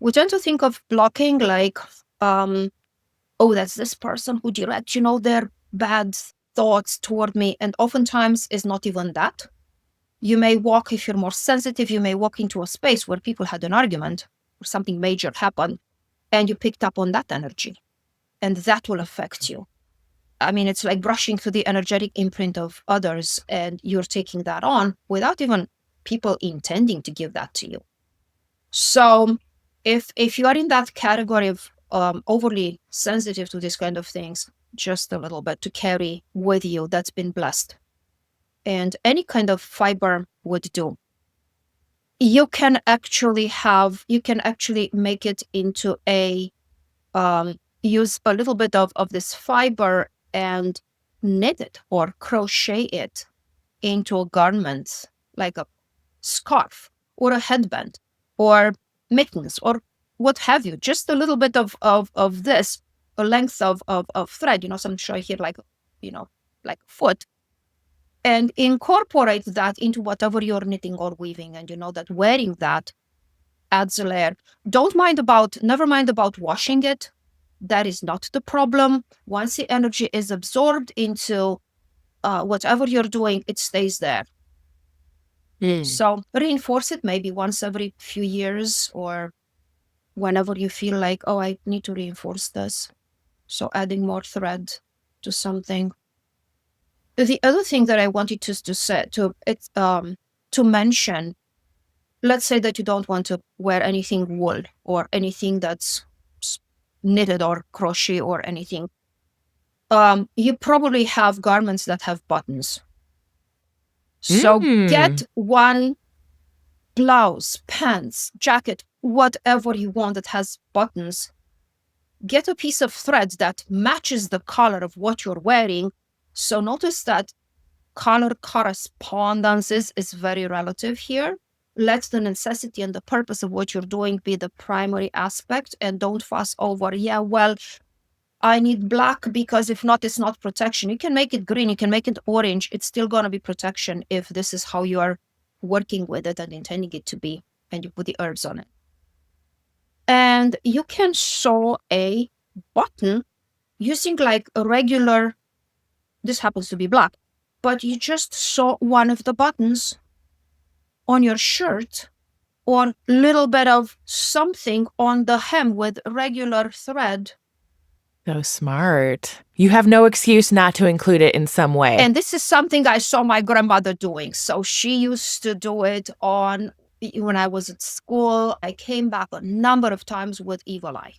We tend to think of blocking like, that's this person who directs, their bad thoughts toward me. And oftentimes it's not even that. You may walk, if you're more sensitive, you may walk into a space where people had an argument or something major happened, and you picked up on that energy, and that will affect you. I mean, it's like brushing through the energetic imprint of others, and you're taking that on without even people intending to give that to you. So if you are in that category of overly sensitive to these kind of things, just a little bit to carry with you that's been blessed. And any kind of fiber would do. You can actually make it into use a little bit of this fiber and knit it or crochet it into a garment, like a scarf or a headband or mittens or what have you. Just a little bit of this, a length of thread, some show here like a foot, and incorporate that into whatever you're knitting or weaving. And that wearing that adds a layer. Never mind about washing it. That is not the problem. Once the energy is absorbed into whatever you're doing, it stays there. So reinforce it maybe once every few years, or whenever you feel like, I need to reinforce this. So adding more thread to something. The other thing that I wanted to mention, let's say that you don't want to wear anything wool or anything that's knitted or crochet or anything. You probably have garments that have buttons. So get one blouse, pants, jacket, whatever you want that has buttons. Get a piece of thread that matches the color of what you're wearing. So notice that color correspondence is very relative here. Let the necessity and the purpose of what you're doing be the primary aspect, and don't fuss over, yeah, well, I need black because if not, it's not protection. You can make it green, you can make it orange. It's still going to be protection if this is how you are working with it and intending it to be, and you put the herbs on it. And you can sew a button using like a regular, this happens to be black, but you just sew one of the buttons on your shirt or a little bit of something on the hem with regular thread. So smart. You have no excuse not to include it in some way. And this is something I saw my grandmother doing. So she used to do it when I was at school. I came back a number of times with evil eye.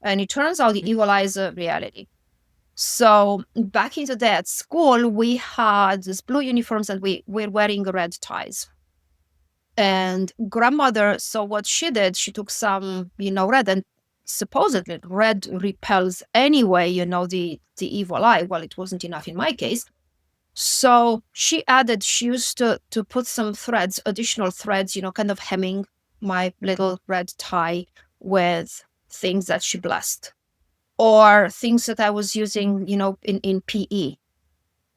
And it turns out the evil eye is a reality. So back in the day at school, we had these blue uniforms and we were wearing red ties. And grandmother, so what she did, she took some, red, and supposedly red repels anyway, the evil eye. Well, it wasn't enough in my case. So she used to put some threads, additional threads, kind of hemming my little red tie with things that she blessed or things that I was using, in PE.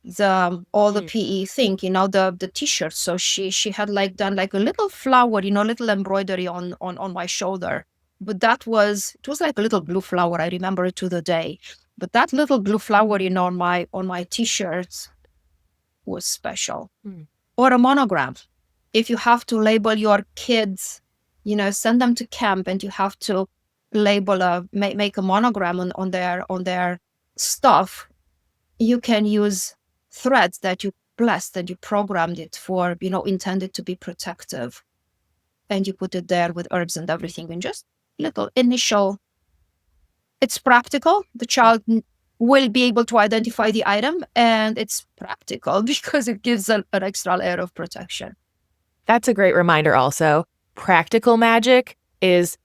The PE thing, the t-shirt. So she had like done like a little flower, little embroidery on my shoulder. But it was like a little blue flower. I remember it to the day. But that little blue flower, on my t-shirts was special. Or a monogram. If you have to label your kids, send them to camp and you have to label make a monogram on their stuff, you can use threads that you blessed and you programmed it for, intended to be protective. And you put it there with herbs and everything and just little initial. It's practical. The child will be able to identify the item, and it's practical because it gives an extra layer of protection. That's a great reminder also. Practical magic is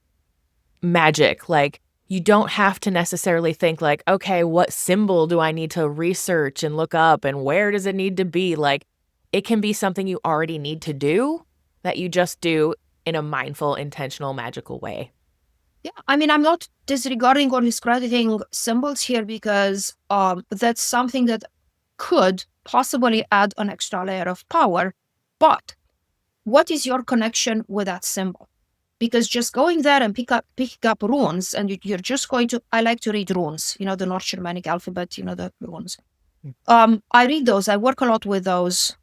magic. Like, you don't have to necessarily think like, okay, what symbol do I need to research and look up and where does it need to be? Like, it can be something you already need to do that you just do in a mindful, intentional, magical way. Yeah, I mean, I'm not disregarding or discrediting symbols here because that's something that could possibly add an extra layer of power. But what is your connection with that symbol? Because just going there and picking up runes, and you're just going to, I like to read runes, the North Germanic alphabet, the runes. I read those, I work a lot with those.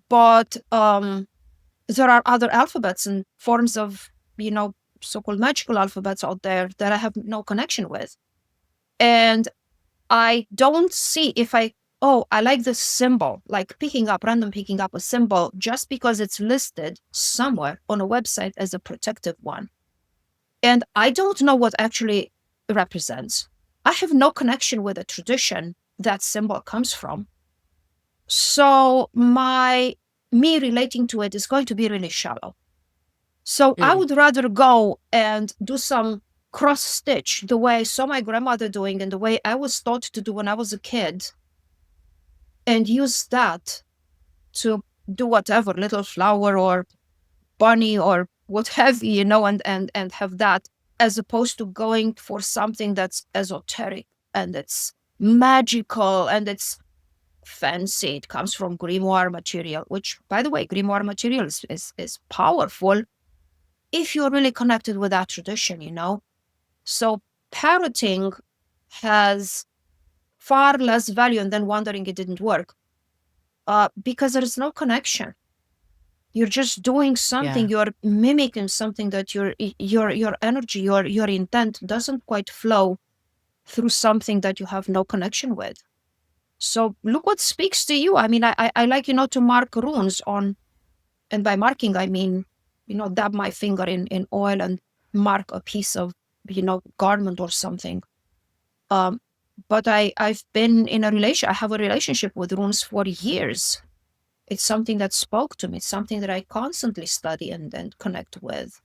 But there are other alphabets and forms of, so-called magical alphabets out there that I have no connection with. And I don't see if I like this symbol, like picking up a symbol just because it's listed somewhere on a website as a protective one. And I don't know what actually represents. I have no connection with the tradition that symbol comes from. So me relating to it is going to be really shallow. So I would rather go and do some cross stitch the way I saw my grandmother doing and the way I was taught to do when I was a kid, and use that to do whatever, little flower or bunny or what have you, and have that, as opposed to going for something that's esoteric and it's magical and it's fancy. It comes from grimoire material, which, by the way, grimoire material is powerful if you're really connected with that tradition, So parroting has far less value, and then wondering it didn't work because there's no connection. You're just doing something. Yeah. You're mimicking something that your energy, your intent doesn't quite flow through something that you have no connection with. So look what speaks to you. I mean, I like, to mark runes on, and by marking, I mean, dab my finger in oil and mark a piece of, garment or something. Um, but I've been in I have a relationship with runes for years. It's something that spoke to me. It's something that I constantly study and connect with.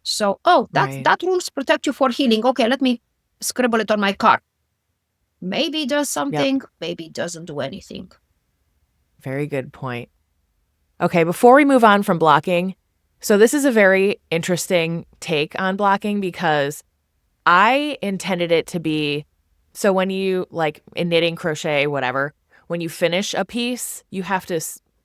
So, Right. that runes protect you for healing. Okay, let me scribble it on my card. Maybe it does Yep. something, maybe it doesn't do anything. Very good point. Okay, before we move on from blocking, so this is a very interesting take on blocking because I intended it to be so when you like in knitting, crochet, whatever, when you finish a piece, you have to,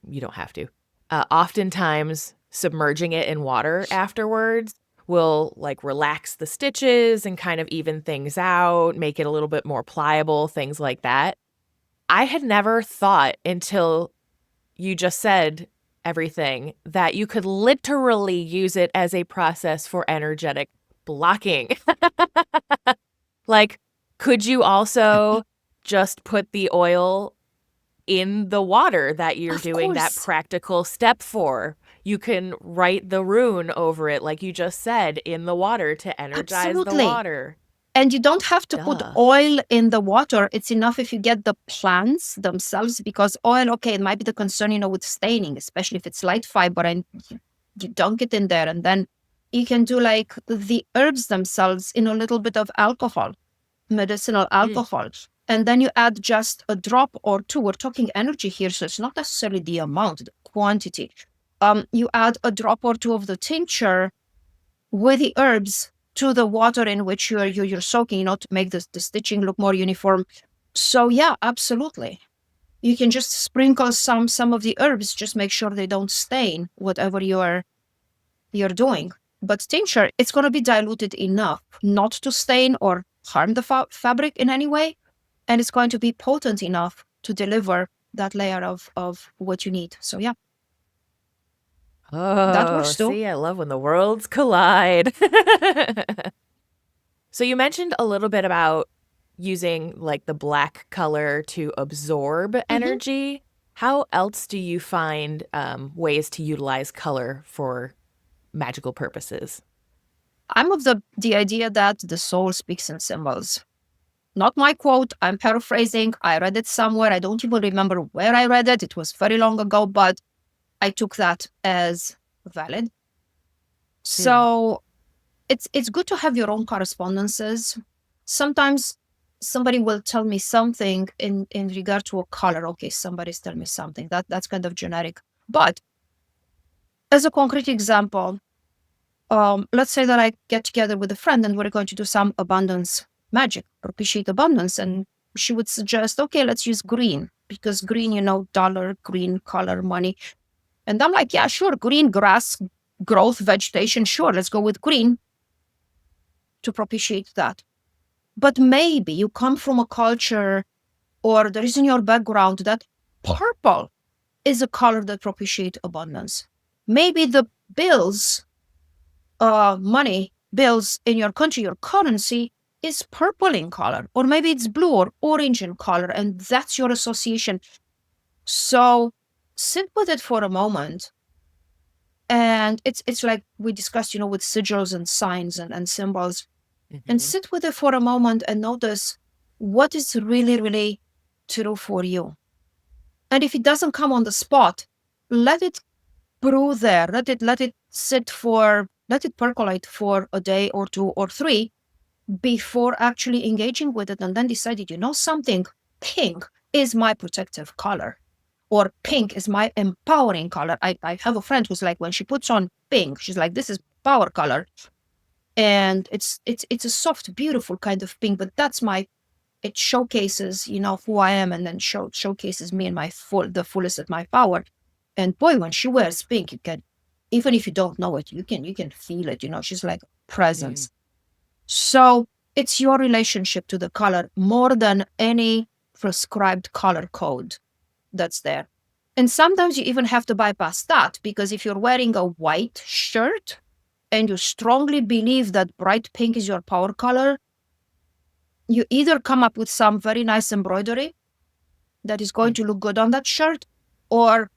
you don't have to. Oftentimes, submerging it in water afterwards will like relax the stitches and kind of even things out, make it a little bit more pliable, things like that. I had never thought until you just said everything that you could literally use it as a process for energetic blocking. Like, could you also just put the oil in the water that you're Of doing that course, practical step for? You can write the rune over it, like you just said, in the water to energize the absolutely. water. And you don't have to put Duh. oil in the water. It's enough if you get the plants themselves, because oil, okay, it might be the concern, with staining, especially if it's light fiber and you dunk it in there. And then you can do like the herbs themselves in a little bit of alcohol, medicinal Mm. alcohol. And then you add just a drop or two. We're talking energy here, so it's not necessarily the amount, the quantity. You add a drop or two of the tincture with the herbs to the water in which you're soaking, to make the stitching look more uniform. So yeah, absolutely. You can just sprinkle some of the herbs, just make sure they don't stain whatever you're doing. But tincture, it's going to be diluted enough not to stain or harm the fabric in any way, and it's going to be potent enough to deliver that layer of what you need. So yeah, that Oh, works too. see, I love when the worlds collide. So you mentioned a little bit about using like the black color to absorb Mhm. energy. How else do you find ways to utilize color for magical purposes? I'm of the idea that the soul speaks in symbols. Not my quote, I'm paraphrasing. I read it somewhere. I don't even remember where I read it. It was very long ago, but I took that as valid. Hmm. So it's good to have your own correspondences. Sometimes somebody will tell me something in regard to a color. Okay, somebody's telling me something. That's kind of generic. But as a concrete example, let's say that I get together with a friend and we're going to do some abundance magic, propitiate abundance. And she would suggest, okay, let's use green because green, dollar, green color, money. And I'm like, yeah, sure, green grass, growth, vegetation, sure, let's go with green to propitiate that. But maybe you come from a culture or there is in your background that purple is a color that propitiates abundance. Maybe the bills money bills in your country, your currency is purple in color, or maybe it's blue or orange in color, and that's your association. So sit with it for a moment. And it's like we discussed, with sigils and signs and symbols, and Hmm. sit with it for a moment and notice what is really, really true for you. And if it doesn't come on the spot, let it brew there. Let it sit for let it percolate for a day or two or three before actually engaging with it, and then decided, something, pink is my protective color, or pink is my empowering color. I have a friend who's like, when she puts on pink, she's like, this is power color. And it's a soft, beautiful kind of pink, but it showcases, who I am, and then showcases me and the fullest of my power. And boy, when she wears pink, you can, even if you don't know it, you can feel it. She's like Mm. presence. So it's your relationship to the color more than any prescribed color code that's there. And sometimes you even have to bypass that, because if you're wearing a white shirt and you strongly believe that bright pink is your power color, you either come up with some very nice embroidery that is going to look good on that shirt, or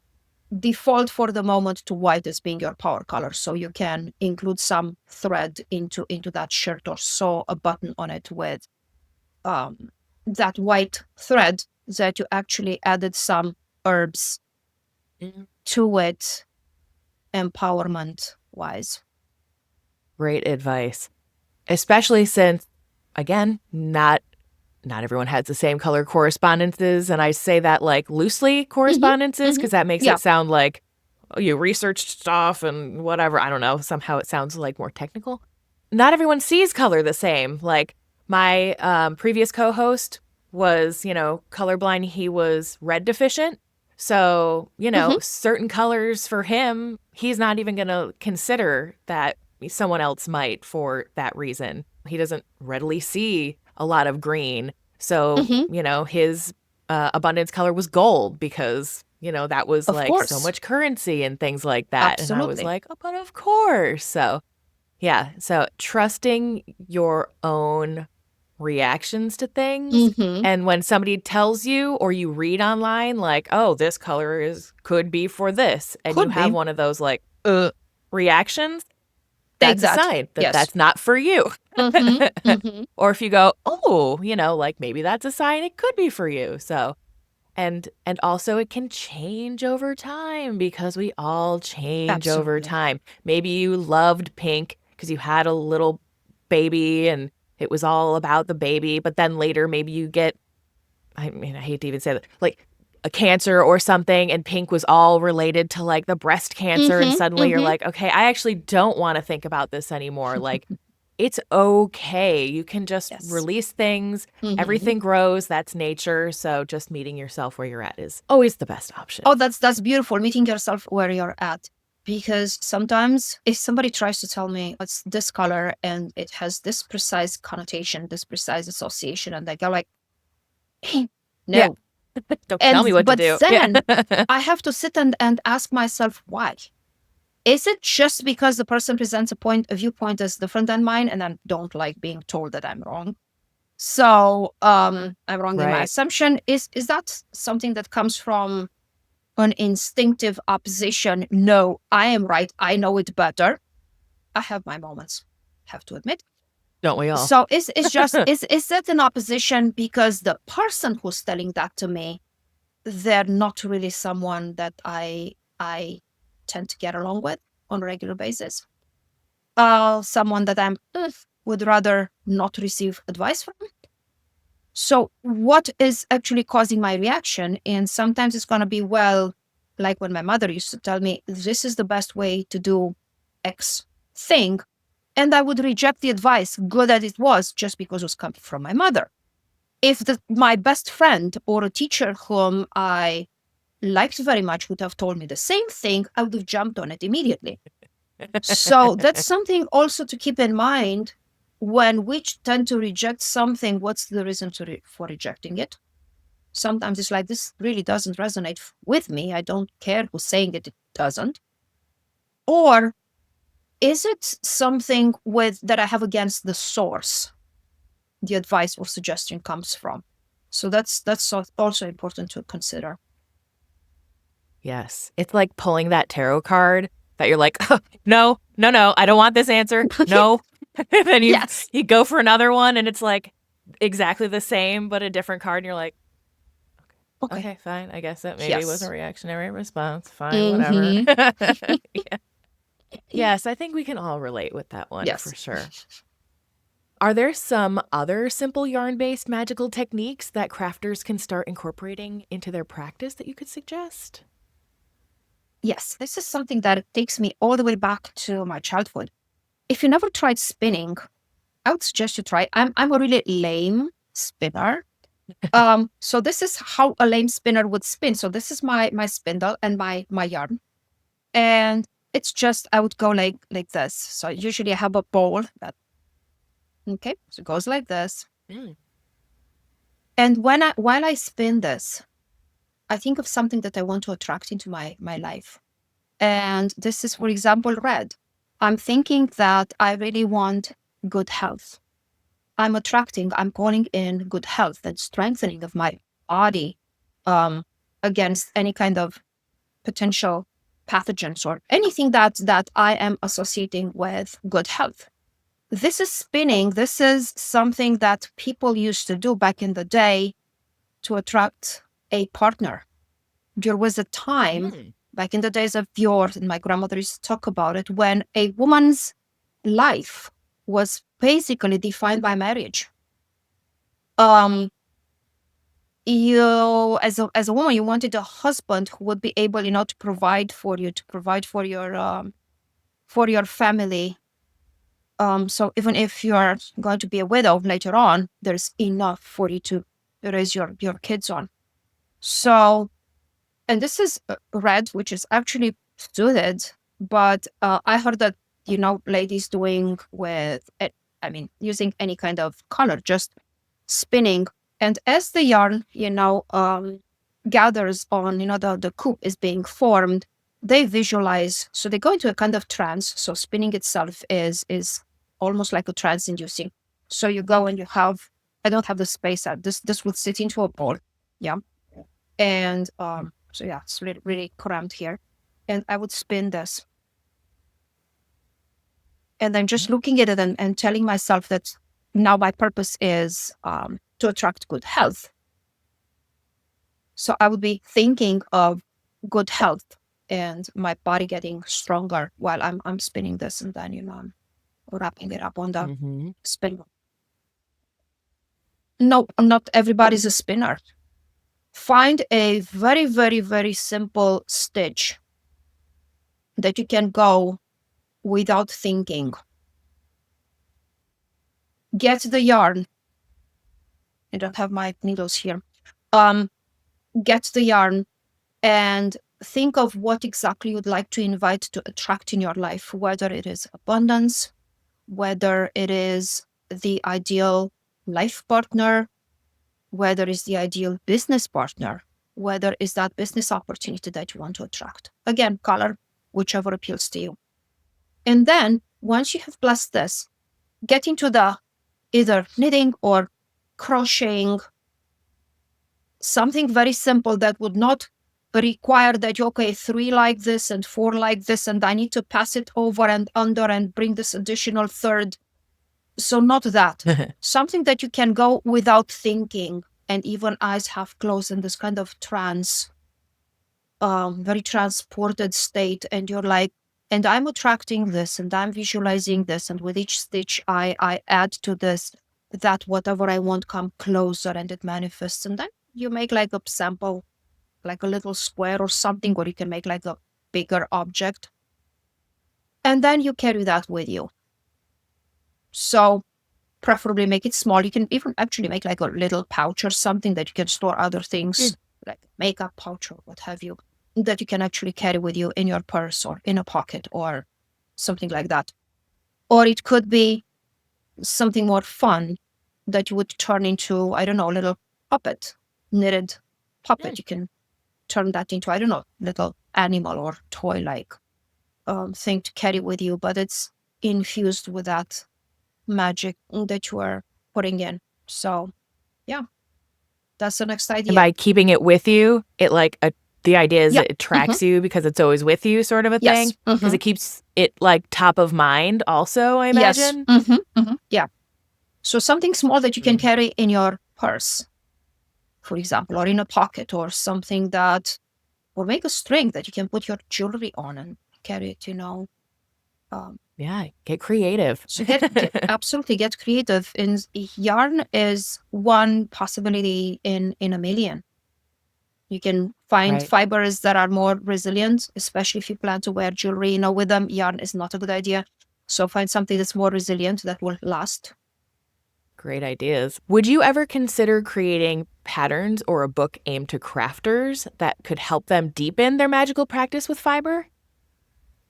default for the moment to white as being your power color. So you can include some thread into that shirt, or sew a button on it with that white thread that you actually added some herbs to it, empowerment wise. Great advice. Especially since, again, not everyone has the same color correspondences. And I say that like loosely correspondences, because that makes it sound like, oh, you researched stuff and whatever. I don't know. Somehow it sounds like more technical. Not everyone sees color the same. Like my previous co-host was, colorblind. He was red deficient. So, certain colors for him, he's not even going to consider that someone else might for that reason. He doesn't readily see a lot of green. So, his abundance color was gold because, that was Of like course. so much currency and things like that. Absolutely. And I was like, oh, but of course. So, yeah. So trusting your own reactions to things. And when somebody tells you or you read online, like, oh, this color could be for this, and you have one of those like reactions, that's a sign that that's not for you. Or if you go, oh, like maybe that's a sign it could be for you. So, and also it can change over time, because we all change over time. Maybe you loved pink because you had a little baby and it was all about the baby, but then later maybe you get, I mean, I hate to even say that, like a cancer or something, and pink was all related to like the breast cancer, and suddenly you're like, okay, I actually don't want to think about this anymore. Like, it's okay. You can just release things. Everything grows. That's nature. So just meeting yourself where you're at is always the best option. Oh, that's beautiful. Meeting yourself where you're at. Because sometimes if somebody tries to tell me it's this color and it has this precise connotation, this precise association, and I go like, hey, no. Yeah. Don't tell me what to do. But then I have to sit and ask myself, why? Is it just because the person presents a viewpoint that's different than mine, and I don't like being told that I'm wrong? So I'm wrong in my assumption. Is that something that comes from an instinctive opposition? No, I am right. I know it better. I have my moments, have to admit. Don't we all? So is that an opposition because the person who's telling that to me, they're not really someone that I tend to get along with on a regular basis? Someone that I would rather not receive advice from? So what is actually causing my reaction? And sometimes it's going to be, well, like when my mother used to tell me, this is the best way to do X thing. And I would reject the advice, good as it was, just because it was coming from my mother. If my best friend or a teacher whom I liked very much would have told me the same thing, I would have jumped on it immediately. So that's something also to keep in mind. When we tend to reject something, what's the reason for rejecting it? Sometimes it's like, this really doesn't resonate with me. I don't care who's saying it, it doesn't. Or is it something that I have against the source the advice or suggestion comes from? So that's also important to consider. Yes. It's like pulling that tarot card that you're like, oh, no, I don't want this answer. No. And then you go for another one and it's like exactly the same, but a different card. And you're like, okay, fine. I guess that maybe was a reactionary response. Fine, whatever. Yes, I think we can all relate with that one for sure. Are there some other simple yarn-based magical techniques that crafters can start incorporating into their practice that you could suggest? Yes, this is something that takes me all the way back to my childhood. If you never tried spinning, I would suggest you try. I'm a really lame spinner. So this is how a lame spinner would spin. So this is my spindle and my yarn. And it's just, I would go like this. So usually I have a bowl that, okay, so it goes like this. And while I spin this, I think of something that I want to attract into my life. And this is, for example, red. I'm thinking that I really want good health. I'm calling in good health and strengthening of my body against any kind of potential pathogens or anything that I am associating with good health. This is spinning. This is something that people used to do back in the day to attract a partner. There was a time back in the days of yore, and my grandmother used to talk about it, when a woman's life was basically defined by marriage. You, as a woman, you wanted a husband who would be able, to provide for you, to provide for your family. So even if you are going to be a widow later on, there's enough for you to raise your kids on. So, and this is red, which is actually suited, but I heard that, ladies doing with it, using any kind of color, just spinning. And as the yarn, gathers on, the coop is being formed, they visualize. So they go into a kind of trance. So spinning itself is almost like a trance inducing. So you go and you have, I don't have the space out. This would sit into a ball. Yeah. And so yeah, it's really, really cramped here. And I would spin this. And I'm just looking at it and telling myself that now my purpose is to attract good health. So I would be thinking of good health and my body getting stronger while I'm spinning this, and then I'm wrapping it up on the spin. No, not everybody's a spinner. Find a very, very, very simple stitch that you can go without thinking. Get the yarn. I don't have my needles here. Get the yarn and think of what exactly you'd like to invite to attract in your life, whether it is abundance, whether it is the ideal life partner, whether it's the ideal business partner, whether it's that business opportunity that you want to attract. Again, color, whichever appeals to you. And then once you have blessed this, get into the either knitting or crocheting, something very simple that would not require that, okay, 3 like this and 4 like this, and I need to pass it over and under and bring this additional third. So not that. Something that you can go without thinking and even eyes half closed in this kind of trance, very transported state. And you're like, and I'm attracting this and I'm visualizing this. And with each stitch, I add to this, that whatever I want come closer and it manifests. And then you make like a sample, like a little square or something, or you can make like a bigger object. And then you carry that with you. So preferably make it small. You can even actually make like a little pouch or something that you can store other things, like makeup pouch or what have you, that you can actually carry with you in your purse or in a pocket or something like that. Or it could be something more fun that you would turn into, I don't know, a little puppet, knitted puppet. You can turn that into, I don't know, little animal or toy-like thing to carry with you, but it's infused with that magic that you are putting in. So yeah, that's the next idea. And by keeping it with you, it like the idea is that it tracks you because it's always with you, sort of a thing. Because it keeps it like top of mind also, I imagine. Yeah. So something small that you can carry in your purse, for example, or in a pocket, or something that, or make a string that you can put your jewelry on and carry it, Yeah, get creative. So absolutely get creative. And yarn is one possibility in a million. You can find fibers that are more resilient, especially if you plan to wear jewelry, with them. Yarn is not a good idea. So find something that's more resilient that will last. Great ideas. Would you ever consider creating patterns or a book aimed to crafters that could help them deepen their magical practice with fiber?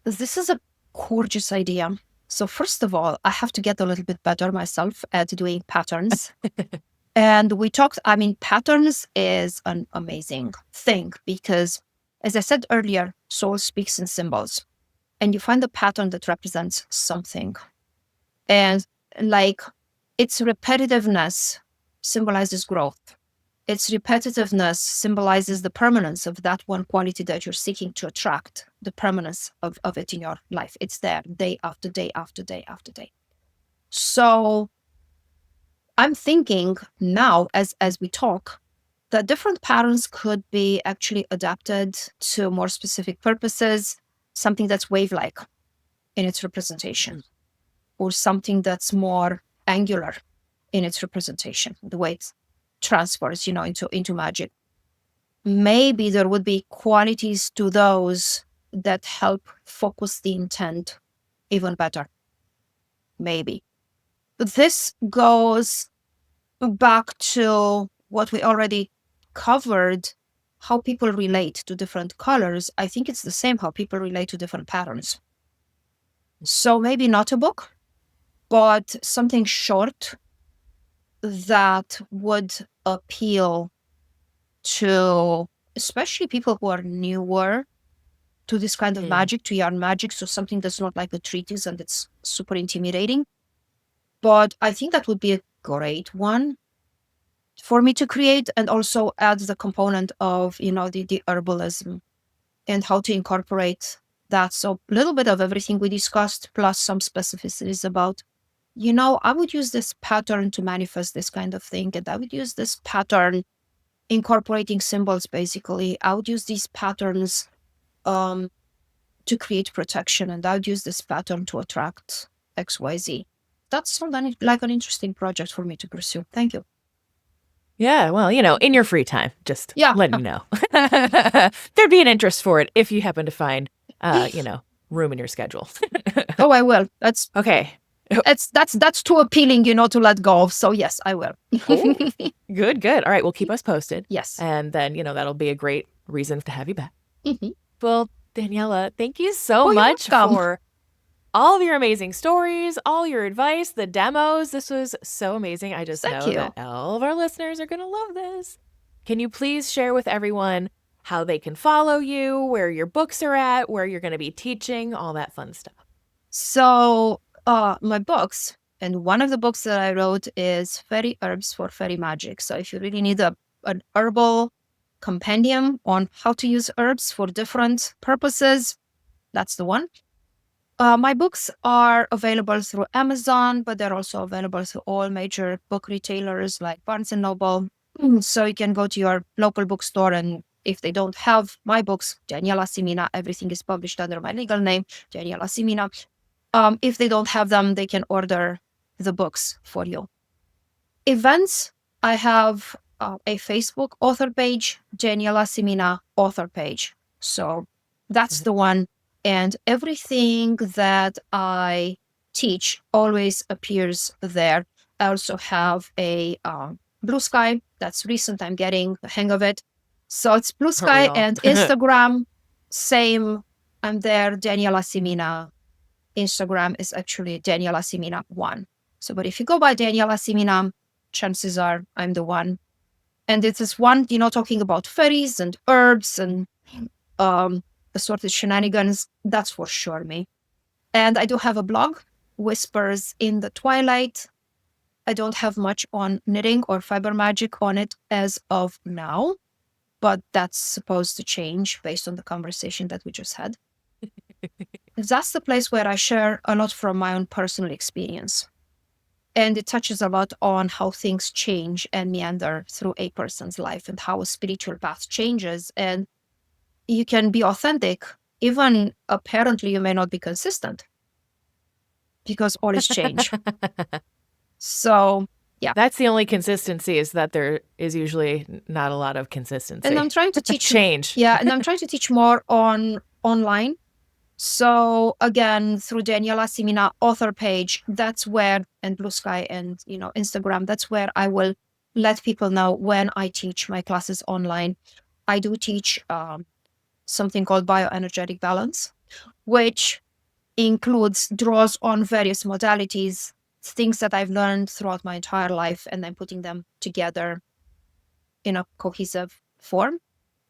This is a gorgeous idea. So first of all, I have to get a little bit better myself at doing patterns. And we talked, patterns is an amazing thing because, as I said earlier, soul speaks in symbols. And you find a pattern that represents something. And like its repetitiveness symbolizes growth. its repetitiveness symbolizes the permanence of that one quality that you're seeking to attract, the permanence of it in your life. It's there day after day after day after day. So I'm thinking now, as we talk, that different patterns could be actually adapted to more specific purposes, something that's wave-like in its representation, or something that's more angular in its representation, the way it transfers, into magic. Maybe there would be qualities to those that help focus the intent even better. Maybe. But this goes back to what we already covered, how people relate to different colors. I think it's the same how people relate to different patterns. So maybe not a book, but something short that would appeal to especially people who are newer to this kind of magic, to yarn magic. So something that's not like a treatise and it's super intimidating. But I think that would be a great one for me to create, and also adds the component of, the herbalism and how to incorporate that. So a little bit of everything we discussed, plus some specificities about, I would use this pattern to manifest this kind of thing. And I would use this pattern incorporating symbols, basically. I would use these patterns to create protection. And I would use this pattern to attract XYZ. That sounds like an interesting project for me to pursue. Thank you. Yeah, well, in your free time, just letting you know. There'd be an interest for it if you happen to find, room in your schedule. Oh, I will. That's okay. That's too appealing, to let go of. So yes, I will. Good. All right, well, keep us posted. Yes. And then, that'll be a great reason to have you back. Well, Daniela, thank you so much for all of your amazing stories, all your advice, the demos. This was so amazing. I just know that all of our listeners are going to love this. Can you please share with everyone how they can follow you, where your books are at, where you're going to be teaching, all that fun stuff? So my books, and one of the books that I wrote is Fairy Herbs for Fairy Magic. So if you really need an herbal compendium on how to use herbs for different purposes, that's the one. My books are available through Amazon, but they're also available through all major book retailers like Barnes & Noble. So you can go to your local bookstore, and if they don't have my books, Daniela Simina, everything is published under my legal name, Daniela Simina. If they don't have them, they can order the books for you. Events, I have a Facebook author page, Daniela Simina author page. So that's the one. And everything that I teach always appears there. I also have a Blue Sky. That's recent. I'm getting the hang of it. So it's Blue Sky and Instagram. Same. I'm there. Daniela Simina. Instagram is actually Daniela Simina 1. So, but if you go by Daniela Simina, chances are I'm the one. And it is one, talking about fairies and herbs and assorted shenanigans. That's for sure me. And I do have a blog, Whispers in the Twilight. I don't have much on knitting or fiber magic on it as of now, but that's supposed to change based on the conversation that we just had. That's the place where I share a lot from my own personal experience. And it touches a lot on how things change and meander through a person's life and how a spiritual path changes. And you can be authentic, even apparently you may not be consistent, because all is change. So, yeah. That's the only consistency, is that there is usually not a lot of consistency. And I'm trying to teach change. Yeah, and I'm trying to teach more online. So again, through Daniela Simina author page, that's where, and Blue Sky and, Instagram, that's where I will let people know when I teach my classes online. I do teach something called bioenergetic balance, which draws on various modalities, things that I've learned throughout my entire life, and I'm putting them together in a cohesive form.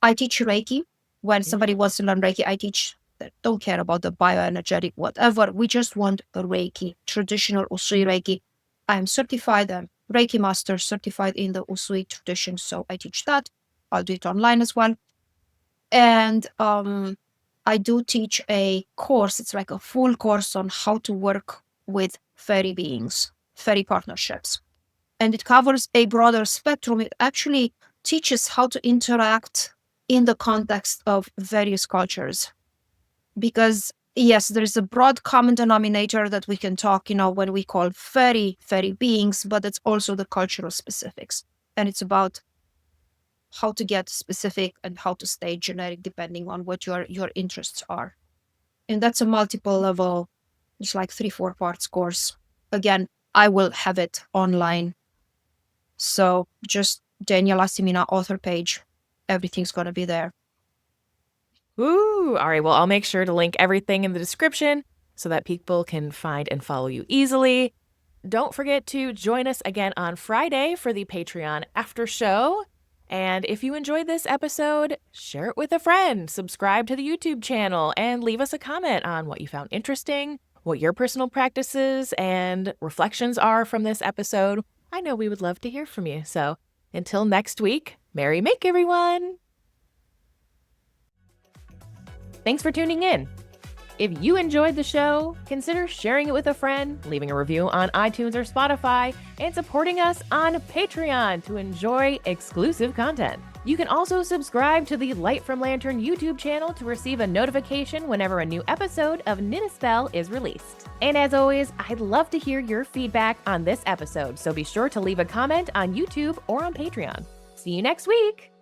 I teach Reiki. When somebody wants to learn Reiki, I teach that don't care about the bioenergetic, whatever. We just want a Reiki, traditional Usui Reiki. I am certified. I'm Reiki master certified in the Usui tradition. So I teach that. I'll do it online as well. And I do teach a course. It's like a full course on how to work with fairy beings, fairy partnerships. And it covers a broader spectrum. It actually teaches how to interact in the context of various cultures. Because yes, there's a broad common denominator that we can talk, when we call fairy beings, but it's also the cultural specifics. And it's about how to get specific and how to stay generic depending on what your interests are. And that's a multiple level, it's like 3-4 parts course. Again, I will have it online. So just Daniela Simina author page. Everything's going to be there. Ooh, all right. Well, I'll make sure to link everything in the description so that people can find and follow you easily. Don't forget to join us again on Friday for the Patreon after show. And if you enjoyed this episode, share it with a friend, subscribe to the YouTube channel, and leave us a comment on what you found interesting, what your personal practices and reflections are from this episode. I know we would love to hear from you. So until next week, merry make, everyone! Thanks for tuning in. If you enjoyed the show, consider sharing it with a friend, leaving a review on iTunes or Spotify, and supporting us on Patreon to enjoy exclusive content. You can also subscribe to the Light from Lantern YouTube channel to receive a notification whenever a new episode of Knit a Spell is released. And as always, I'd love to hear your feedback on this episode, so be sure to leave a comment on YouTube or on Patreon. See you next week!